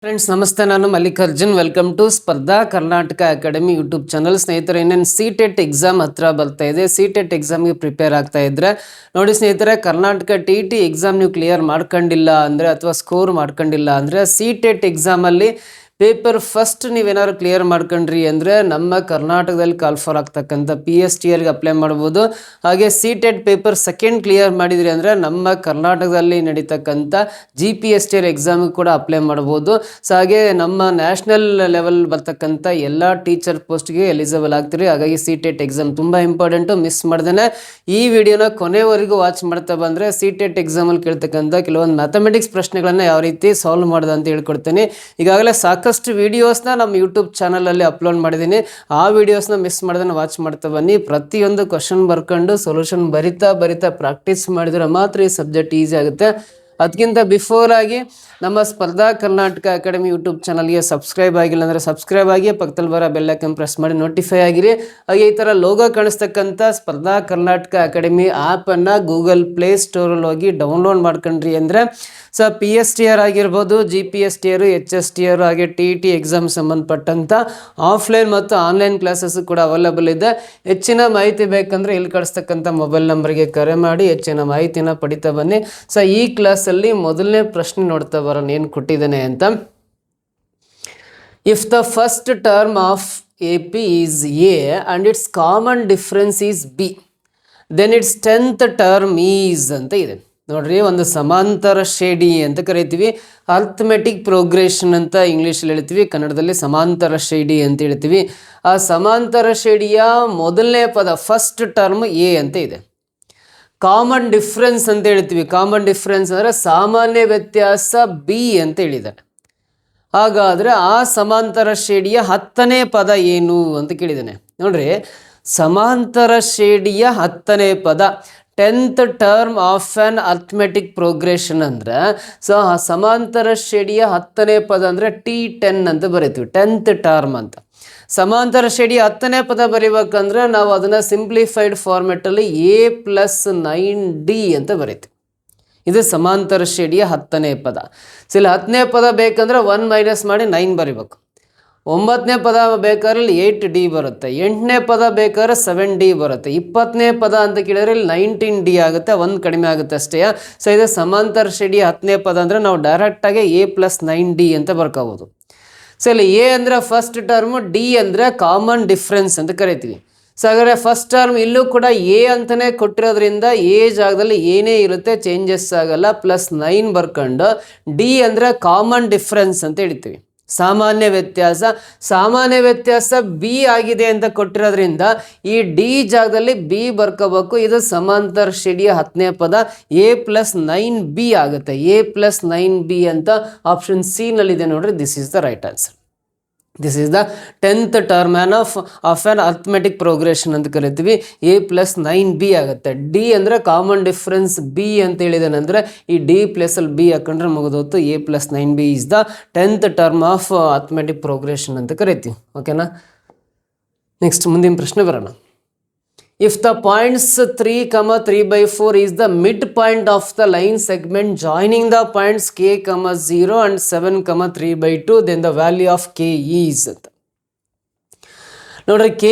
Friends ನಮಸ್ತೆ, ನಾನು Mallikarjun. Welcome to ಸ್ಪರ್ಧಾ ಕರ್ನಾಟಕ ಅಕಾಡೆಮಿ ಯೂಟ್ಯೂಬ್ ಚಾನಲ್. ಸ್ನೇಹಿತರೆ, ಇನ್ನೇನು ಸಿ.ಟೆಟ್ ಎಕ್ಸಾಮ್ ಹತ್ರ ಬರ್ತಾ ಇದೆ. ಸಿ.ಟೆಟ್ ಎಕ್ಸಾಮ್ಗೆ ಪ್ರಿಪೇರ್ ಆಗ್ತಾ ಇದ್ರೆ ನೋಡಿ ಸ್ನೇಹಿತರೆ, ಕರ್ನಾಟಕ ಟಿ ಎಕ್ಸಾಮ್ ನೀವು ಕ್ಲಿಯರ್ ಮಾಡ್ಕೊಂಡಿಲ್ಲ ಅಂದರೆ ಅಥವಾ ಸ್ಕೋರ್ ಮಾಡ್ಕೊಂಡಿಲ್ಲ ಅಂದರೆ ಸಿ.ಟೆಟ್ ಎಕ್ಸಾಮಲ್ಲಿ ಪೇಪರ್ ಫಸ್ಟ್ ನೀವೇನಾದ್ರು ಕ್ಲಿಯರ್ ಮಾಡ್ಕೊಂಡ್ರಿ ಅಂದರೆ ನಮ್ಮ ಕರ್ನಾಟಕದಲ್ಲಿ ಕಾಲ್ ಫಾರ್ ಆಗ್ತಕ್ಕಂಥ PSTRಗೆ ಅಪ್ಲೈ ಮಾಡ್ಬೋದು. ಹಾಗೆ ಸಿ.ಟೆಟ್ ಪೇಪರ್ ಸೆಕೆಂಡ್ ಕ್ಲಿಯರ್ ಮಾಡಿದ್ರಿ ಅಂದರೆ ನಮ್ಮ ಕರ್ನಾಟಕದಲ್ಲಿ ನಡೀತಕ್ಕಂಥ GPSTR ಎಕ್ಸಾಮಿಗೆ ಕೂಡ ಅಪ್ಲೈ ಮಾಡ್ಬೋದು. ಸೊ ಹಾಗೆ ನಮ್ಮ ನ್ಯಾಷನಲ್ ಲೆವೆಲ್ ಬರ್ತಕ್ಕಂಥ ಎಲ್ಲ ಟೀಚರ್ ಪೋಸ್ಟ್ಗೆ ಎಲಿಜಿಬಲ್ ಆಗ್ತೀರಿ. ಹಾಗಾಗಿ ಸಿ.ಟೆಟ್ ಎಕ್ಸಾಮ್ ತುಂಬ ಇಂಪಾರ್ಟೆಂಟು. ಮಿಸ್ ಮಾಡ್ದೇ ಈ ವಿಡಿಯೋನ ಕೊನೆವರೆಗೂ ವಾಚ್ ಮಾಡ್ತಾ ಬಂದರೆ ಸಿ.ಟೆಟ್ ಎಕ್ಸಾಮಲ್ಲಿ ಕೇಳ್ತಕ್ಕಂಥ ಕೆಲವೊಂದು ಮ್ಯಾಥಮೆಟಿಕ್ಸ್ ಪ್ರಶ್ನೆಗಳನ್ನು ಯಾವ ರೀತಿ ಸಾಲ್ವ್ ಮಾಡೋದು ಅಂತ ಹೇಳ್ಕೊಡ್ತೀನಿ. ಈಗಾಗಲೇ ಸಾಕಷ್ಟು ವಿಡಿಯೋಸ್ನ ನಮ್ಮ ಯೂಟ್ಯೂಬ್ ಚಾನಲಲ್ಲಿ ಅಪ್ಲೋಡ್ ಮಾಡಿದ್ದೀನಿ. ಆ ವಿಡಿಯೋಸ್ನ ಮಿಸ್ ಮಾಡ್ದೇ ವಾಚ್ ಮಾಡ್ತಾ ಬನ್ನಿ. ಪ್ರತಿಯೊಂದು ಕ್ವಶನ್ ಬರ್ಕೊಂಡು ಸೊಲ್ಯೂಷನ್ ಬರಿತಾ ಪ್ರಾಕ್ಟೀಸ್ ಮಾಡಿದ್ರೆ ಮಾತ್ರ ಈ ಸಬ್ಜೆಕ್ಟ್ ಈಸಿ ಆಗುತ್ತೆ. ಅದಕ್ಕಿಂತ ಬಿಫೋರ್ ಆಗಿ ನಮ್ಮ ಸ್ಪರ್ಧಾ ಕರ್ನಾಟಕ ಅಕಾಡೆಮಿ ಯೂಟ್ಯೂಬ್ ಚಾನಲ್ಗೆ ಸಬ್ಸ್ಕ್ರೈಬ್ ಆಗಿಲ್ಲ ಅಂದರೆ ಸಬ್ಸ್ಕ್ರೈಬ್ ಆಗಿ, ಪಕ್ಕದಲ್ಲಿ ಬರೋ ಬೆಲ್ ಐಕಾನ್ ಪ್ರೆಸ್ ಮಾಡಿ ನೋಟಿಫೈ ಆಗಿರಿ. ಹಾಗೆ ಈ ಥರ ಲೋಗೋ ಕಾಣಿಸ್ತಕ್ಕಂಥ ಸ್ಪರ್ಧಾ ಕರ್ನಾಟಕ ಅಕಾಡೆಮಿ ಆ್ಯಪನ್ನು ಗೂಗಲ್ ಪ್ಲೇ ಸ್ಟೋರಲ್ಲಿ ಹೋಗಿ ಡೌನ್ಲೋಡ್ ಮಾಡ್ಕೊಂಡ್ರಿ ಅಂದರೆ ಸೊ PSTR ಆಗಿರ್ಬೋದು, GPSTR, HSTR ಹಾಗೆ TET ಎಕ್ಸಾಮ್ ಸಂಬಂಧಪಟ್ಟಂಥ ಆಫ್ಲೈನ್ ಮತ್ತು ಆನ್ಲೈನ್ ಕ್ಲಾಸಸ್ ಕೂಡ ಅವೈಲೇಬಲ್ ಇದೆ. ಹೆಚ್ಚಿನ ಮಾಹಿತಿ ಬೇಕಂದರೆ ಇಲ್ಲಿ ಕಳಿಸ್ತಕ್ಕಂಥ ಮೊಬೈಲ್ ನಂಬರ್ಗೆ ಕರೆ ಮಾಡಿ ಹೆಚ್ಚಿನ ಮಾಹಿತಿನ ಪಡಿತಾ ಬನ್ನಿ. ಸೊ ಈ ಕ್ಲಾಸಲ್ಲಿ ಮೊದಲನೇ ಪ್ರಶ್ನೆ ನೋಡ್ತಾ ಬರೋಣ ಏನು ಕೊಟ್ಟಿದ್ದೇನೆ ಅಂತ. If the first term of AP is A and its common difference is B, then it's 10th term is ಅಂತ ಇದೆ. ನೋಡ್ರಿ, ಒಂದು ಸಮಾಂತರ ಶ್ರೇಣಿ ಅಂತ ಕರಿತೀವಿ. ಅರ್ಥಮೆಟಿಕ್ ಪ್ರೋಗ್ರೆಷನ್ ಅಂತ ಇಂಗ್ಲೀಷಲ್ಲಿ ಹೇಳ್ತೀವಿ, ಕನ್ನಡದಲ್ಲಿ ಸಮಾಂತರ ಶ್ರೇಣಿ ಅಂತ ಹೇಳ್ತೀವಿ. ಆ ಸಮಾಂತರ ಶ್ರೇಣಿಯ ಮೊದಲನೇ ಪದ ಫಸ್ಟ್ ಟರ್ಮ್ A ಅಂತ ಇದೆ. ಕಾಮನ್ ಡಿಫ್ರೆನ್ಸ್ ಅಂತ ಹೇಳ್ತೀವಿ. ಕಾಮನ್ ಡಿಫ್ರೆನ್ಸ್ ಅಂದರೆ ಸಾಮಾನ್ಯ ವ್ಯತ್ಯಾಸ B ಅಂತ ಹೇಳಿದ್ದಾರೆ. ಹಾಗಾದರೆ ಆ ಸಮಾಂತರ ಶ್ರೇಣಿಯ 10ನೇ ಪದ ಏನು ಅಂತ ಕೇಳಿದ್ದಾನೆ. ನೋಡ್ರಿ, ಸಮಾಂತರ ಶ್ರೇಣಿಯ 10ನೇ ಪದ 10th term of on arithmetic progression ಅಂದರೆ ಸೊ ಆ ಸಮಾಂತರ ಶ್ರೇಣಿಯ 10ನೇ ಪದ ಅಂದರೆ T10 ಅಂತ ಬರೀತೀವಿ. 10th ಟರ್ಮ್ ಅಂತ. ಸಮಾಂತರ ಶ್ರೇಣಿಯ 10ನೇ ಪದ ಬರೀಬೇಕಂದ್ರೆ ನಾವು ಅದನ್ನು ಸಿಂಪ್ಲಿಫೈಡ್ ಫಾರ್ಮೆಟಲ್ಲಿ A+9D ಅಂತ ಬರೀತೀವಿ. ಇದು ಸಮಾಂತರ ಶ್ರೇಣಿಯ 10ನೇ ಪದ. ಸೊ ಇಲ್ಲಿ 10ನೇ ಪದ ಬೇಕಂದ್ರೆ 1 ಮೈನಸ್ ಮಾಡಿ 9 ಬರೀಬೇಕು. 9ನೇ ಪದ ಬೇಕಾದ್ರೆ ಇಲ್ಲಿ 8D ಬರುತ್ತೆ. 8ನೇ ಪದ ಬೇಕಾದ್ರೆ 7D ಬರುತ್ತೆ. 20ನೇ ಪದ ಅಂತ ಕೇಳಿದ್ರೆ ಇಲ್ಲಿ 19D ಆಗುತ್ತೆ, 1 ಕಡಿಮೆ ಆಗುತ್ತೆ ಅಷ್ಟೇ. ಸೊ ಇದು ಸಮಾಂತರ ಶ್ರೇಣಿಯ 10ನೇ ಪದ ಅಂದರೆ ನಾವು ಡೈರೆಕ್ಟಾಗಿ A+9D ಅಂತ ಬರ್ಕೋಬೋದು. ಸೊ ಇಲ್ಲಿ A ಅಂದರೆ ಫಸ್ಟ್ ಟರ್ಮು, D ಅಂದರೆ ಕಾಮನ್ ಡಿಫ್ರೆನ್ಸ್ ಅಂತ ಕರಿತೀವಿ. ಸೊ ಹಾಗಾದರೆ ಫಸ್ಟ್ ಟರ್ಮ್ ಇಲ್ಲೂ ಕೂಡ A ಅಂತಲೇ ಕೊಟ್ಟಿರೋದ್ರಿಂದ A ಜಾಗದಲ್ಲಿ ಏನೇ ಇರುತ್ತೆ, ಚೇಂಜಸ್ ಆಗಲ್ಲ. +9 ಬರ್ಕೊಂಡು D ಅಂದರೆ ಕಾಮನ್ ಡಿಫ್ರೆನ್ಸ್ ಅಂತ ಹೇಳ್ತೀವಿ. ಸಾಮಾನ್ಯ ವ್ಯತ್ಯಾಸ. ಸಾಮಾನ್ಯ ವ್ಯತ್ಯಾಸ B ಆಗಿದೆ ಅಂತ ಕೊಟ್ಟಿರೋದ್ರಿಂದ ಈ D ಜಾಗದಲ್ಲಿ B ಬರ್ಕೋಬೇಕು. ಇದು ಸಮಾಂತರ ಶ್ರೇಣಿಯ 10ನೇ ಪದ A+9B ಆಗುತ್ತೆ. A+9B ಅಂತ ಆಪ್ಷನ್ C ನಲ್ಲಿದೆ ನೋಡ್ರಿ. This is the right answer. This is the 10th term of on arithmetic progression ಅಂತ ಕರಿತೀವಿ. A+9B ಆಗುತ್ತೆ. D ಅಂದರೆ ಕಾಮನ್ ಡಿಫ್ರೆನ್ಸ್ B ಅಂತ ಹೇಳಿದಾನಂದರೆ ಈ D ಪ್ಲೇಸಲ್ಲಿ B ಹಾಕೊಂಡ್ರೆ ಮುಗಿದೋತು. A+9B is the 10th term of arithmetic progression ಅಂತ ಕರಿತೀವಿ. ಓಕೆನಾ? ನೆಕ್ಸ್ಟ್ ಮುಂದಿನ ಪ್ರಶ್ನೆ ಬರೋಣ. If the points 3, 3/4 is the midpoint of the line segment joining the points K, 0 and 7, 3/2, then the value of K is ಅಂತ ನೋಡ್ರಿ. K,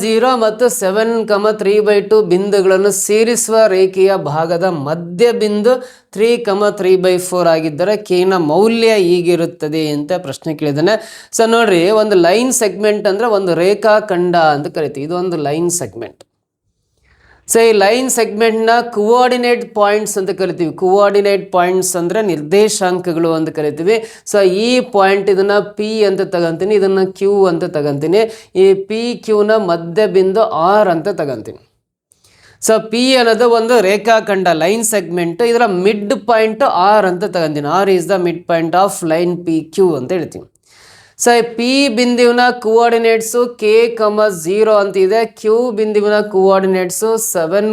0 ಮತ್ತು 7, 3/2 ಬಿಂದುಗಳನ್ನು ಸೇರಿಸುವ ರೇಖೆಯ ಭಾಗದ ಮಧ್ಯ ಬಿಂದು 3, 3/4 ಆಗಿದ್ದರೆ Kನ ಮೌಲ್ಯ ಹೀಗಿರುತ್ತದೆ ಅಂತ ಪ್ರಶ್ನೆ ಕೇಳಿದ್ದಾನೆ. ಸೊ ನೋಡ್ರಿ, ಒಂದು ಲೈನ್ ಸೆಗ್ಮೆಂಟ್ ಅಂದರೆ ಒಂದು ರೇಖಾಖಂಡ ಅಂತ ಕರಿತೀವಿ. ಇದು ಒಂದು ಲೈನ್ ಸೆಗ್ಮೆಂಟ್. ಸೊ ಈ ಲೈನ್ ಸೆಗ್ಮೆಂಟ್ನ ಕೋಆರ್ಡಿನೇಟ್ ಪಾಯಿಂಟ್ಸ್ ಅಂತ ಕರಿತೀವಿ. ಕೋಆರ್ಡಿನೇಟ್ ಪಾಯಿಂಟ್ಸ್ ಅಂದರೆ ನಿರ್ದೇಶಾಂಕಗಳು ಅಂತ ಕರಿತೀವಿ. ಸೊ ಈ ಪಾಯಿಂಟ್ ಇದನ್ನು P ಅಂತ ತಗೊಂತೀನಿ, ಇದನ್ನು Q ಅಂತ ತಗೊಂತೀನಿ. ಈ PQನ ಮಧ್ಯ ಬಿಂದು R ಅಂತ ತಗೊಂತೀನಿ. ಸೊ P ಅನ್ನೋದು ಒಂದು ರೇಖಾಖಂಡ ಲೈನ್ ಸೆಗ್ಮೆಂಟ್. ಇದರ ಮಿಡ್ ಪಾಯಿಂಟ್ R ಅಂತ ತಗೊಂತೀನಿ. R is the mid point of line PQ ಅಂತ ಹೇಳ್ತೀವಿ. ಸೊ P ಬಿಂದುವಿನ ಕೋಆರ್ಡಿನೇಟ್ಸು K, 0 ಅಂತ ಇದೆ. Q ಬಿಂದುವಿನ ಕೋಆರ್ಡಿನೇಟ್ಸು 7,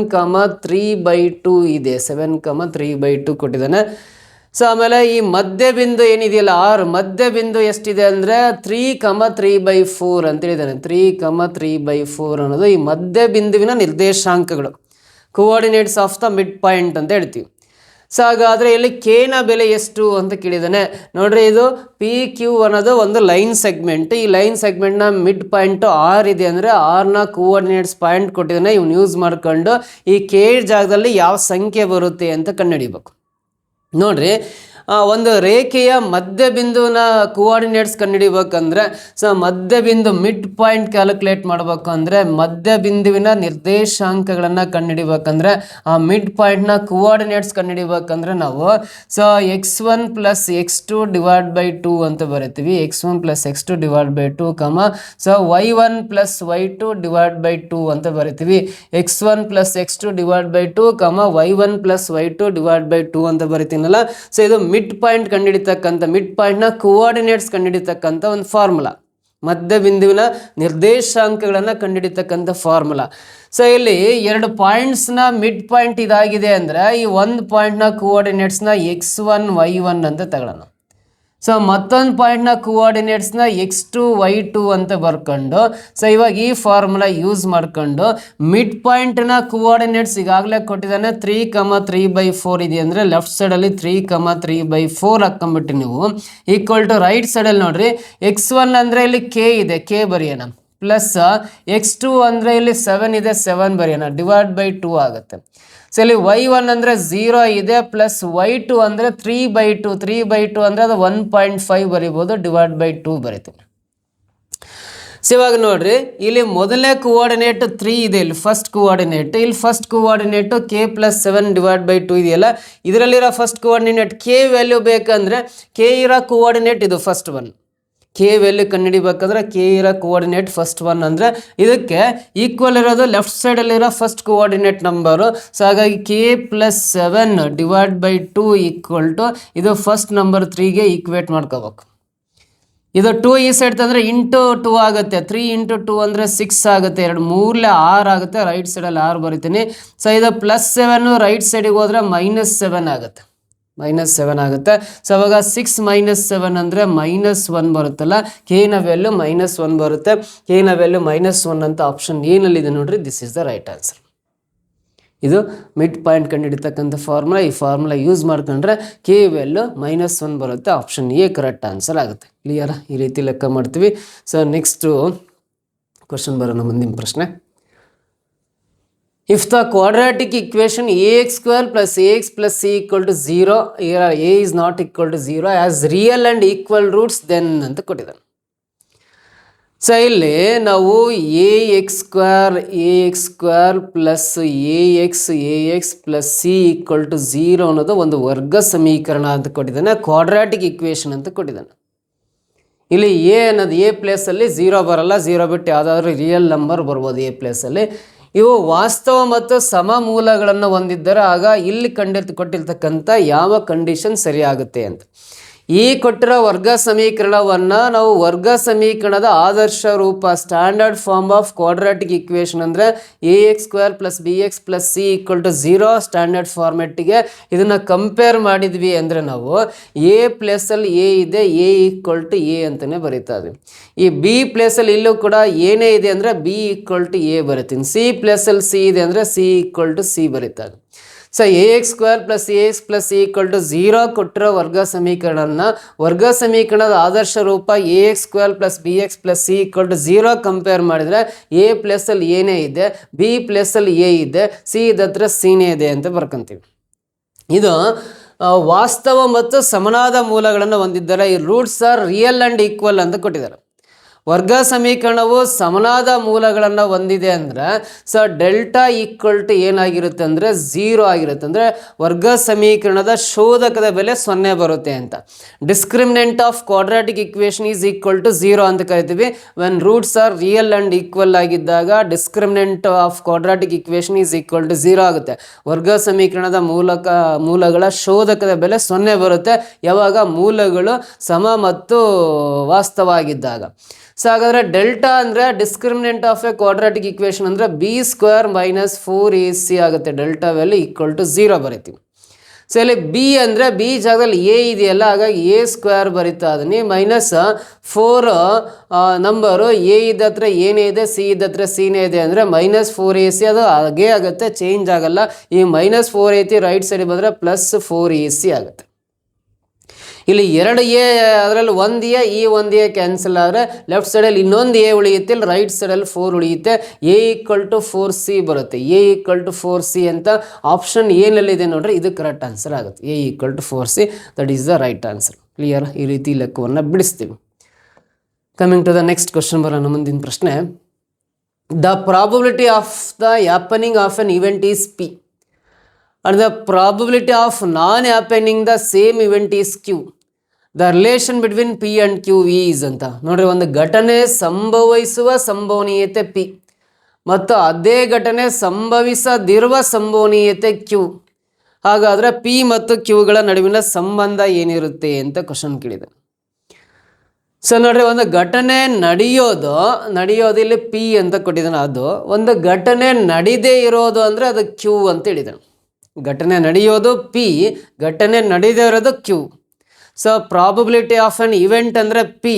3/2 ಇದೆ. 7, 3/2 ಕೊಟ್ಟಿದ್ದಾನೆ. ಸೊ ಆಮೇಲೆ ಈ ಮಧ್ಯ ಬಿಂದು ಏನಿದೆಯಲ್ಲ R, ಮಧ್ಯ ಬಿಂದು ಎಷ್ಟಿದೆ ಅಂದರೆ 3, 3/4 ಅಂತ ಹೇಳಿದ್ದಾನೆ. 3, 3/4 ಅನ್ನೋದು ಈ ಮಧ್ಯ ಬಿಂದುವಿನ ನಿರ್ದೇಶಾಂಕಗಳು, coordinates of the mid point ಅಂತ ಹೇಳ್ತೀವಿ. ಸೊ ಹಾಗಾದರೆ ಇಲ್ಲಿ ಕೆನ ಬೆಲೆ ಎಷ್ಟು ಅಂತ ಕೇಳಿದ್ದಾನೆ. ನೋಡ್ರಿ, ಇದು ಪಿ ಕ್ಯೂ ಅನ್ನೋದು ಒಂದು ಲೈನ್ ಸೆಗ್ಮೆಂಟ್. ಈ ಲೈನ್ ಸೆಗ್ಮೆಂಟ್ನ ಮಿಡ್ ಪಾಯಿಂಟ್ ಆರ್ ಇದೆ ಅಂದರೆ ಆರ್ನ ಕೋಆರ್ಡಿನೇಟ್ಸ್ ಪಾಯಿಂಟ್ ಕೊಟ್ಟಿದ್ದಾನೆ. ಇವ್ನು ಯೂಸ್ ಮಾಡ್ಕೊಂಡು ಈ ಕೆ ಜಾಗದಲ್ಲಿ ಯಾವ ಸಂಖ್ಯೆ ಬರುತ್ತೆ ಅಂತ ಕಂಡುಹಿಡಿಬೇಕು. ನೋಡ್ರಿ, ಒಂದು ರೇಖೆಯ ಮಧ್ಯಬಿಂದುವಿನ ಕೋಆರ್ಡಿನೇಟ್ಸ್ ಕಂಡುಹಿಡಿಬೇಕಂದ್ರೆ ಮಧ್ಯಬಿಂದು ಮಿಡ್ ಪಾಯಿಂಟ್ ಕ್ಯಾಲ್ಕುಲೇಟ್ ಮಾಡಬೇಕು ಅಂದರೆ ಮಧ್ಯಬಿಂದುವಿನ ನಿರ್ದೇಶಾಂಕಗಳನ್ನು ಕಂಡುಹಿಡಿಬೇಕಂದ್ರೆ ಆ ಮಿಡ್ ಪಾಯಿಂಟ್ನ ಕೋಆರ್ಡಿನೇಟ್ಸ್ ಕಂಡುಹಿಡಿಬೇಕಂದ್ರೆ ನಾವು x1 + x2 / 2 ಅಂತ ಬರಿತೀವಿ. x1 + x2 / 2 y1 + y2 / 2 ಅಂತ ಬರಿತೀವಿ. x1 + x2 / 2 y1 + y2 / 2 ಅಂತ ಬರಿತೀನಲ್ಲ. ಸೊ ಇದು ಮಿಡ್ ಪಾಯಿಂಟ್ ಕಂಡುಹಿಡಿತಕ್ಕಂಥ ಮಿಡ್ ಪಾಯಿಂಟ್ನ ಕೋಆರ್ಡಿನೇಟ್ಸ್ ಕಂಡುಹಿಡಿತಕ್ಕಂಥ ಒಂದು ಫಾರ್ಮುಲಾ, ಮಧ್ಯಬಿಂದುವಿನ ನಿರ್ದೇಶಾಂಕಗಳನ್ನು ಕಂಡುಹಿಡಿತಕ್ಕಂಥ ಫಾರ್ಮುಲಾ. ಸೊ ಇಲ್ಲಿ 2 ಪಾಯಿಂಟ್ಸ್ನ ಮಿಡ್ ಪಾಯಿಂಟ್ ಇದಾಗಿದೆ ಅಂದರೆ ಈ ಒಂದು ಪಾಯಿಂಟ್ನ ಕೋಆರ್ಡಿನೇಟ್ಸ್ನ x1 y1 ಅಂತ ತಗೊಳ್ಳೋಣ. ಸೊ ಮತ್ತೊಂದು ಪಾಯಿಂಟ್ನ ಕೋಆರ್ಡಿನೇಟ್ಸ್ನ x2 y2 ಅಂತ ಬರ್ಕೊಂಡು ಇವಾಗ ಈ ಫಾರ್ಮುಲಾ ಯೂಸ್ ಮಾಡ್ಕೊಂಡು ಮಿಡ್ ಪಾಯಿಂಟ್ನ ಕೋಆರ್ಡಿನೇಟ್ಸ್ ಈಗಾಗಲೇ ಕೊಟ್ಟಿದ್ದಾನೆ. 3,3/4 ಇದೆ ಅಂದರೆ ಲೆಫ್ಟ್ ಸೈಡಲ್ಲಿ 3,3/4 ಹಾಕ್ಕೊಂಬಿಟ್ಟು ನೀವು ಈಕ್ವಲ್ ಟು ರೈಟ್ ಸೈಡಲ್ಲಿ ನೋಡ್ರಿ x1 ಅಂದರೆ ಇಲ್ಲಿ ಕೆ ಇದೆ, ಕೆ ಬರೆಯೋಣ, ಪ್ಲಸ್ x2 ಅಂದರೆ ಇಲ್ಲಿ 7 ಇದೆ, 7 ಬರೆಯೋಣ, /2 ಆಗುತ್ತೆ. ಸೊ ಇಲ್ಲಿ y1 ಅಂದರೆ 0 ಇದೆ, ಪ್ಲಸ್ y2 ಅಂದರೆ 3/2, 3/2 ಅಂದರೆ ಅದು 1.5 ಬರಿಬೋದು, /2 ಬರಿತೀವಿ. ಸೊ ಇವಾಗ ನೋಡ್ರಿ, ಇಲ್ಲಿ ಮೊದಲನೇ ಕೋಆರ್ಡಿನೇಟ್ 3 ಇದೆ, ಇಲ್ಲಿ ಫಸ್ಟ್ ಕೋಆರ್ಡಿನೇಟ್, ಇಲ್ಲಿ ಫಸ್ಟ್ ಕೋಆರ್ಡಿನೇಟ್ k + 7 /2 ಇದೆಯಲ್ಲ, ಇದರಲ್ಲಿರೋ ಫಸ್ಟ್ ಕೋಆರ್ಡಿನೇಟ್ ಕೆ ವ್ಯಾಲ್ಯೂ ಬೇಕಂದ್ರೆ ಕೆ ಇರೋ ಕೋಆರ್ಡಿನೇಟ್ ಇದು ಫಸ್ಟ್ ಒನ್. ಕೆ ವ್ಯಾಲ್ಯೂ ಕಂಡುಹಿಡಿಬೇಕಂದ್ರೆ ಕೆ ಇರೋ ಕೋಆರ್ಡಿನೇಟ್ ಫಸ್ಟ್ ಒನ್ ಅಂದರೆ ಇದಕ್ಕೆ ಈಕ್ವಲ್ ಇರೋದು ಲೆಫ್ಟ್ ಸೈಡಲ್ಲಿರೋ ಫಸ್ಟ್ ಕೋಆರ್ಡಿನೇಟ್ ನಂಬರು. ಸೊ ಹಾಗಾಗಿ k + 7 /2 ಈಕ್ವಲ್ ಟು ಇದು ಫಸ್ಟ್ ನಂಬರ್ 3ಗೆ ಈಕ್ವೇಟ್ ಮಾಡ್ಕೋಬೇಕು. ಇದು 2 ಈ ಸೈಡ್ ತಂದರೆ ಇಂಟು 2 ಆಗುತ್ತೆ, 3 × 2 ಅಂದರೆ 6 ಆಗುತ್ತೆ, 2 3 6 ಆಗುತ್ತೆ, ರೈಟ್ ಸೈಡಲ್ಲಿ 6 ಬರಿತೀನಿ. ಸೊ ಇದು +7 ರೈಟ್ ಸೈಡಿಗೆ ಹೋದರೆ -7 ಆಗುತ್ತೆ, -7 ಆಗುತ್ತೆ. ಸೊ ಅವಾಗ 6 - 7 ಅಂದರೆ -1 ಬರುತ್ತಲ್ಲ, ಕೆನ ವ್ಯಾಲ್ಯೂ -1 ಬರುತ್ತೆ. ಕೆನ ವ್ಯಾಲ್ಯೂ -1 ಅಂತ ಆಪ್ಷನ್ ಏನಲ್ಲಿದೆ ನೋಡ್ರಿ, this is the right answer. ಇದು ಮಿಡ್ ಪಾಯಿಂಟ್ ಕಂಡುಹಿಡಿತಕ್ಕಂಥ ಫಾರ್ಮುಲಾ. ಈ ಫಾರ್ಮುಲಾ ಯೂಸ್ ಮಾಡ್ಕೊಂಡ್ರೆ ಕೆ ವ್ಯಾಲ್ಯೂ -1 ಬರುತ್ತೆ, ಆಪ್ಷನ್ ಎ ಕರೆಕ್ಟ್ ಆನ್ಸರ್ ಆಗುತ್ತೆ. ಕ್ಲಿಯರಾ? ಈ ರೀತಿ ಲೆಕ್ಕ ಮಾಡ್ತೀವಿ. ಸೊ ನೆಕ್ಸ್ಟು ಕ್ವಶನ್ ಬರೋಣ, ಮುಂದಿನ ಪ್ರಶ್ನೆ. If the quadratic equation ax² + ax + c = 0, here a is not equal to 0 as real and equal roots, then ಅಂತ ಕೊಟ್ಟಿದ್ದಾನೆ. ಸೊ ಇಲ್ಲಿ ನಾವು ax² + ax + c = 0 ಅನ್ನೋದು ಒಂದು ವರ್ಗ ಸಮೀಕರಣ ಅಂತ ಕೊಟ್ಟಿದ್ದಾನೆ, ಕ್ವಾಡ್ರಾಟಿಕ್ ಇಕ್ವೇಷನ್ ಅಂತ ಕೊಟ್ಟಿದ್ದಾನೆ. ಇಲ್ಲಿ ಎ ಅನ್ನೋದು ಎ ಪ್ಲೇಸಲ್ಲಿ 0 ಬರಲ್ಲ, 0 ಬಿಟ್ಟು ಯಾವುದಾದ್ರೂ ರಿಯಲ್ ನಂಬರ್ ಬರ್ಬೋದು ಎ ಪ್ಲೇಸಲ್ಲಿ. ಇವು ವಾಸ್ತವ ಮತ್ತು ಸಮ ಮೂಲಗಳನ್ನು ಹೊಂದಿದ್ದರೆ ಆಗ ಇಲ್ಲಿ ಕೊಟ್ಟಿರ್ತಕ್ಕಂಥ ಯಾವ ಕಂಡೀಷನ್ ಸರಿಯಾಗುತ್ತೆ ಅಂತ. ಈ ಕೊಟ್ಟಿರೋ ವರ್ಗ ಸಮೀಕರಣವನ್ನು ನಾವು ವರ್ಗ ಸಮೀಕರಣದ ಆದರ್ಶ ರೂಪ, standard form of quadratic equation ಅಂದರೆ ax² + bx + c = 0 ಸ್ಟ್ಯಾಂಡರ್ಡ್ ಫಾರ್ಮೆಟ್ಟಿಗೆ ಇದನ್ನು ಕಂಪೇರ್ ಮಾಡಿದ್ವಿ ಅಂದರೆ ನಾವು ಎ ಪ್ಲೇಸಲ್ಲಿ ಎ ಇದೆ, a = a ಅಂತಲೇ ಬರೀತಾ ಇದ್ವಿ. ಈ ಬಿ ಪ್ಲೇಸಲ್ಲಿ ಇಲ್ಲೂ ಕೂಡ ಏನೇ ಇದೆ ಅಂದರೆ b = a ಬರಿತೀನಿ. ಸಿ ಪ್ಲೇಸಲ್ಲಿ ಸಿ ಇದೆ ಅಂದರೆ c = c ಬರೀತಾ ಇದ್ವಿ. ಸೊ ax² + ax + c = 0 ಕೊಟ್ಟಿರೋ ವರ್ಗ ಸಮೀಕರಣನ ವರ್ಗ ಸಮೀಕರಣದ ಆದರ್ಶ ರೂಪ ax² + bx + c = 0 ಕಂಪೇರ್ ಮಾಡಿದರೆ ಎ ಪ್ಲೇಸಲ್ಲಿ ಏನೇ ಇದೆ, ಬಿ ಪ್ಲೇಸಲ್ಲಿ ಎ ಇದೆ, ಸಿ ಇದತ್ರ ಸಿನೇ ಇದೆ ಅಂತ ಬರ್ಕೊಂತೀವಿ. ಇದು ವಾಸ್ತವ ಮತ್ತು ಸಮನಾದ ಮೂಲಗಳನ್ನು ಹೊಂದಿದ್ದಾರೆ. ಈ roots are real and equal ಅಂತ ಕೊಟ್ಟಿದ್ದಾರೆ. ವರ್ಗ ಸಮೀಕರಣವು ಸಮನಾದ ಮೂಲಗಳನ್ನು ಹೊಂದಿದೆ ಅಂದರೆ ಡೆಲ್ಟಾ = ಏನಾಗಿರುತ್ತೆ ಅಂದರೆ 0 ಆಗಿರುತ್ತೆ. ಅಂದರೆ ವರ್ಗ ಸಮೀಕರಣದ ಶೋಧಕದ ಬೆಲೆ 0 ಬರುತ್ತೆ ಅಂತ. Discriminant of quadratic equation is equal to 0 ಅಂತ ಕರಿತೀವಿ. When roots are real and equal ಆಗಿದ್ದಾಗ discriminant of quadratic equation is equal to 0 ಆಗುತ್ತೆ. ವರ್ಗ ಸಮೀಕರಣದ ಮೂಲಗಳ ಶೋಧಕದ ಬೆಲೆ 0 ಬರುತ್ತೆ ಯಾವಾಗ ಮೂಲಗಳು ಸಮ ಮತ್ತು ವಾಸ್ತವ ಆಗಿದ್ದಾಗ. ಸೊ ಹಾಗಾದರೆ ಡೆಲ್ಟಾ ಅಂದರೆ discriminant of a quadratic equation ಅಂದರೆ b² - 4ac ಆಗುತ್ತೆ. ಡೆಲ್ಟಾ ವ್ಯಾಲ್ಯೂ = 0 ಬರಿತೀವಿ. ಸೊ ಇಲ್ಲಿ ಬಿ ಅಂದರೆ ಬಿ ಜಾಗದಲ್ಲಿ ಎ ಇದೆಯಲ್ಲ, ಹಾಗಾಗಿ ಎ ಸ್ಕ್ವೇರ್ ಬರಿತಾ ಇದೀನಿ. ಮೈನಸ್ 4 ನಂಬರು ಎ ಇದ್ದತ್ರ ಏನೇ ಇದೆ, ಸಿ ಇದ್ದತ್ರ ಸಿನೇ ಇದೆ ಅಂದರೆ -4ac, ಅದು ಹಾಗೇ ಆಗುತ್ತೆ, ಚೇಂಜ್ ಆಗಲ್ಲ. ಈ -4ac ರೈಟ್ ಸೈಡ್ ಬಂದರೆ +4ac ಆಗುತ್ತೆ. ಇಲ್ಲಿ 2 ಎ, ಅದರಲ್ಲಿ 1 ಎ, ಈ 1 ಎ ಕ್ಯಾನ್ಸಲ್ ಆದರೆ ಲೆಫ್ಟ್ ಸೈಡಲ್ಲಿ ಇನ್ನೊಂದು ಎ ಉಳಿಯುತ್ತೆ, ಇಲ್ಲಿ ರೈಟ್ ಸೈಡಲ್ಲಿ 4 ಉಳಿಯುತ್ತೆ. ಎ = 4c ಬರುತ್ತೆ. ಎ = 4c ಅಂತ ಆಪ್ಷನ್ ಏನಲ್ಲಿದೆ ನೋಡ್ರಿ, ಇದು ಕರೆಕ್ಟ್ ಆನ್ಸರ್ ಆಗುತ್ತೆ. A = 4c, that is the right answer. Clear? ಈ ರೀತಿ ಲೆಕ್ಕವನ್ನು ಬಿಡಿಸ್ತೀವಿ. Coming to the next question ಬರೋಣ. ಮುಂದಿನ ಪ್ರಶ್ನೆ, the probability of the happening of an event is P and the probability of non-happening the same event is Q. The relation between P and Q is ಅಂತ ನೋಡ್ರಿ. ಒಂದು ಘಟನೆ ಸಂಭವಿಸುವ ಸಂಭವನೀಯತೆ P ಮತ್ತು ಅದೇ ಘಟನೆ ಸಂಭವಿಸದಿರುವ ಸಂಭವನೀಯತೆ Q. ಹಾಗಾದರೆ P ಮತ್ತು Qಗಳ ನಡುವಿನ ಸಂಬಂಧ ಏನಿರುತ್ತೆ ಅಂತ ಕ್ವಶನ್ ಕೇಳಿದೆ. ಸೊ ನೋಡ್ರಿ, ಒಂದು ಘಟನೆ ನಡೆಯೋದು ಇಲ್ಲಿ P ಅಂತ ಕೊಟ್ಟಿದ್ದಾನೆ. ಅದು ಒಂದು ಘಟನೆ ನಡೀದೇ ಇರೋದು ಅಂದರೆ ಅದು Q ಅಂತ ಹೇಳಿದ್ದಾನೆ. ಘಟನೆ ನಡೆಯೋದು P, ಘಟನೆ ನಡೀದೇ ಇರೋದು Q. So probability of an event ಅಂದರೆ P,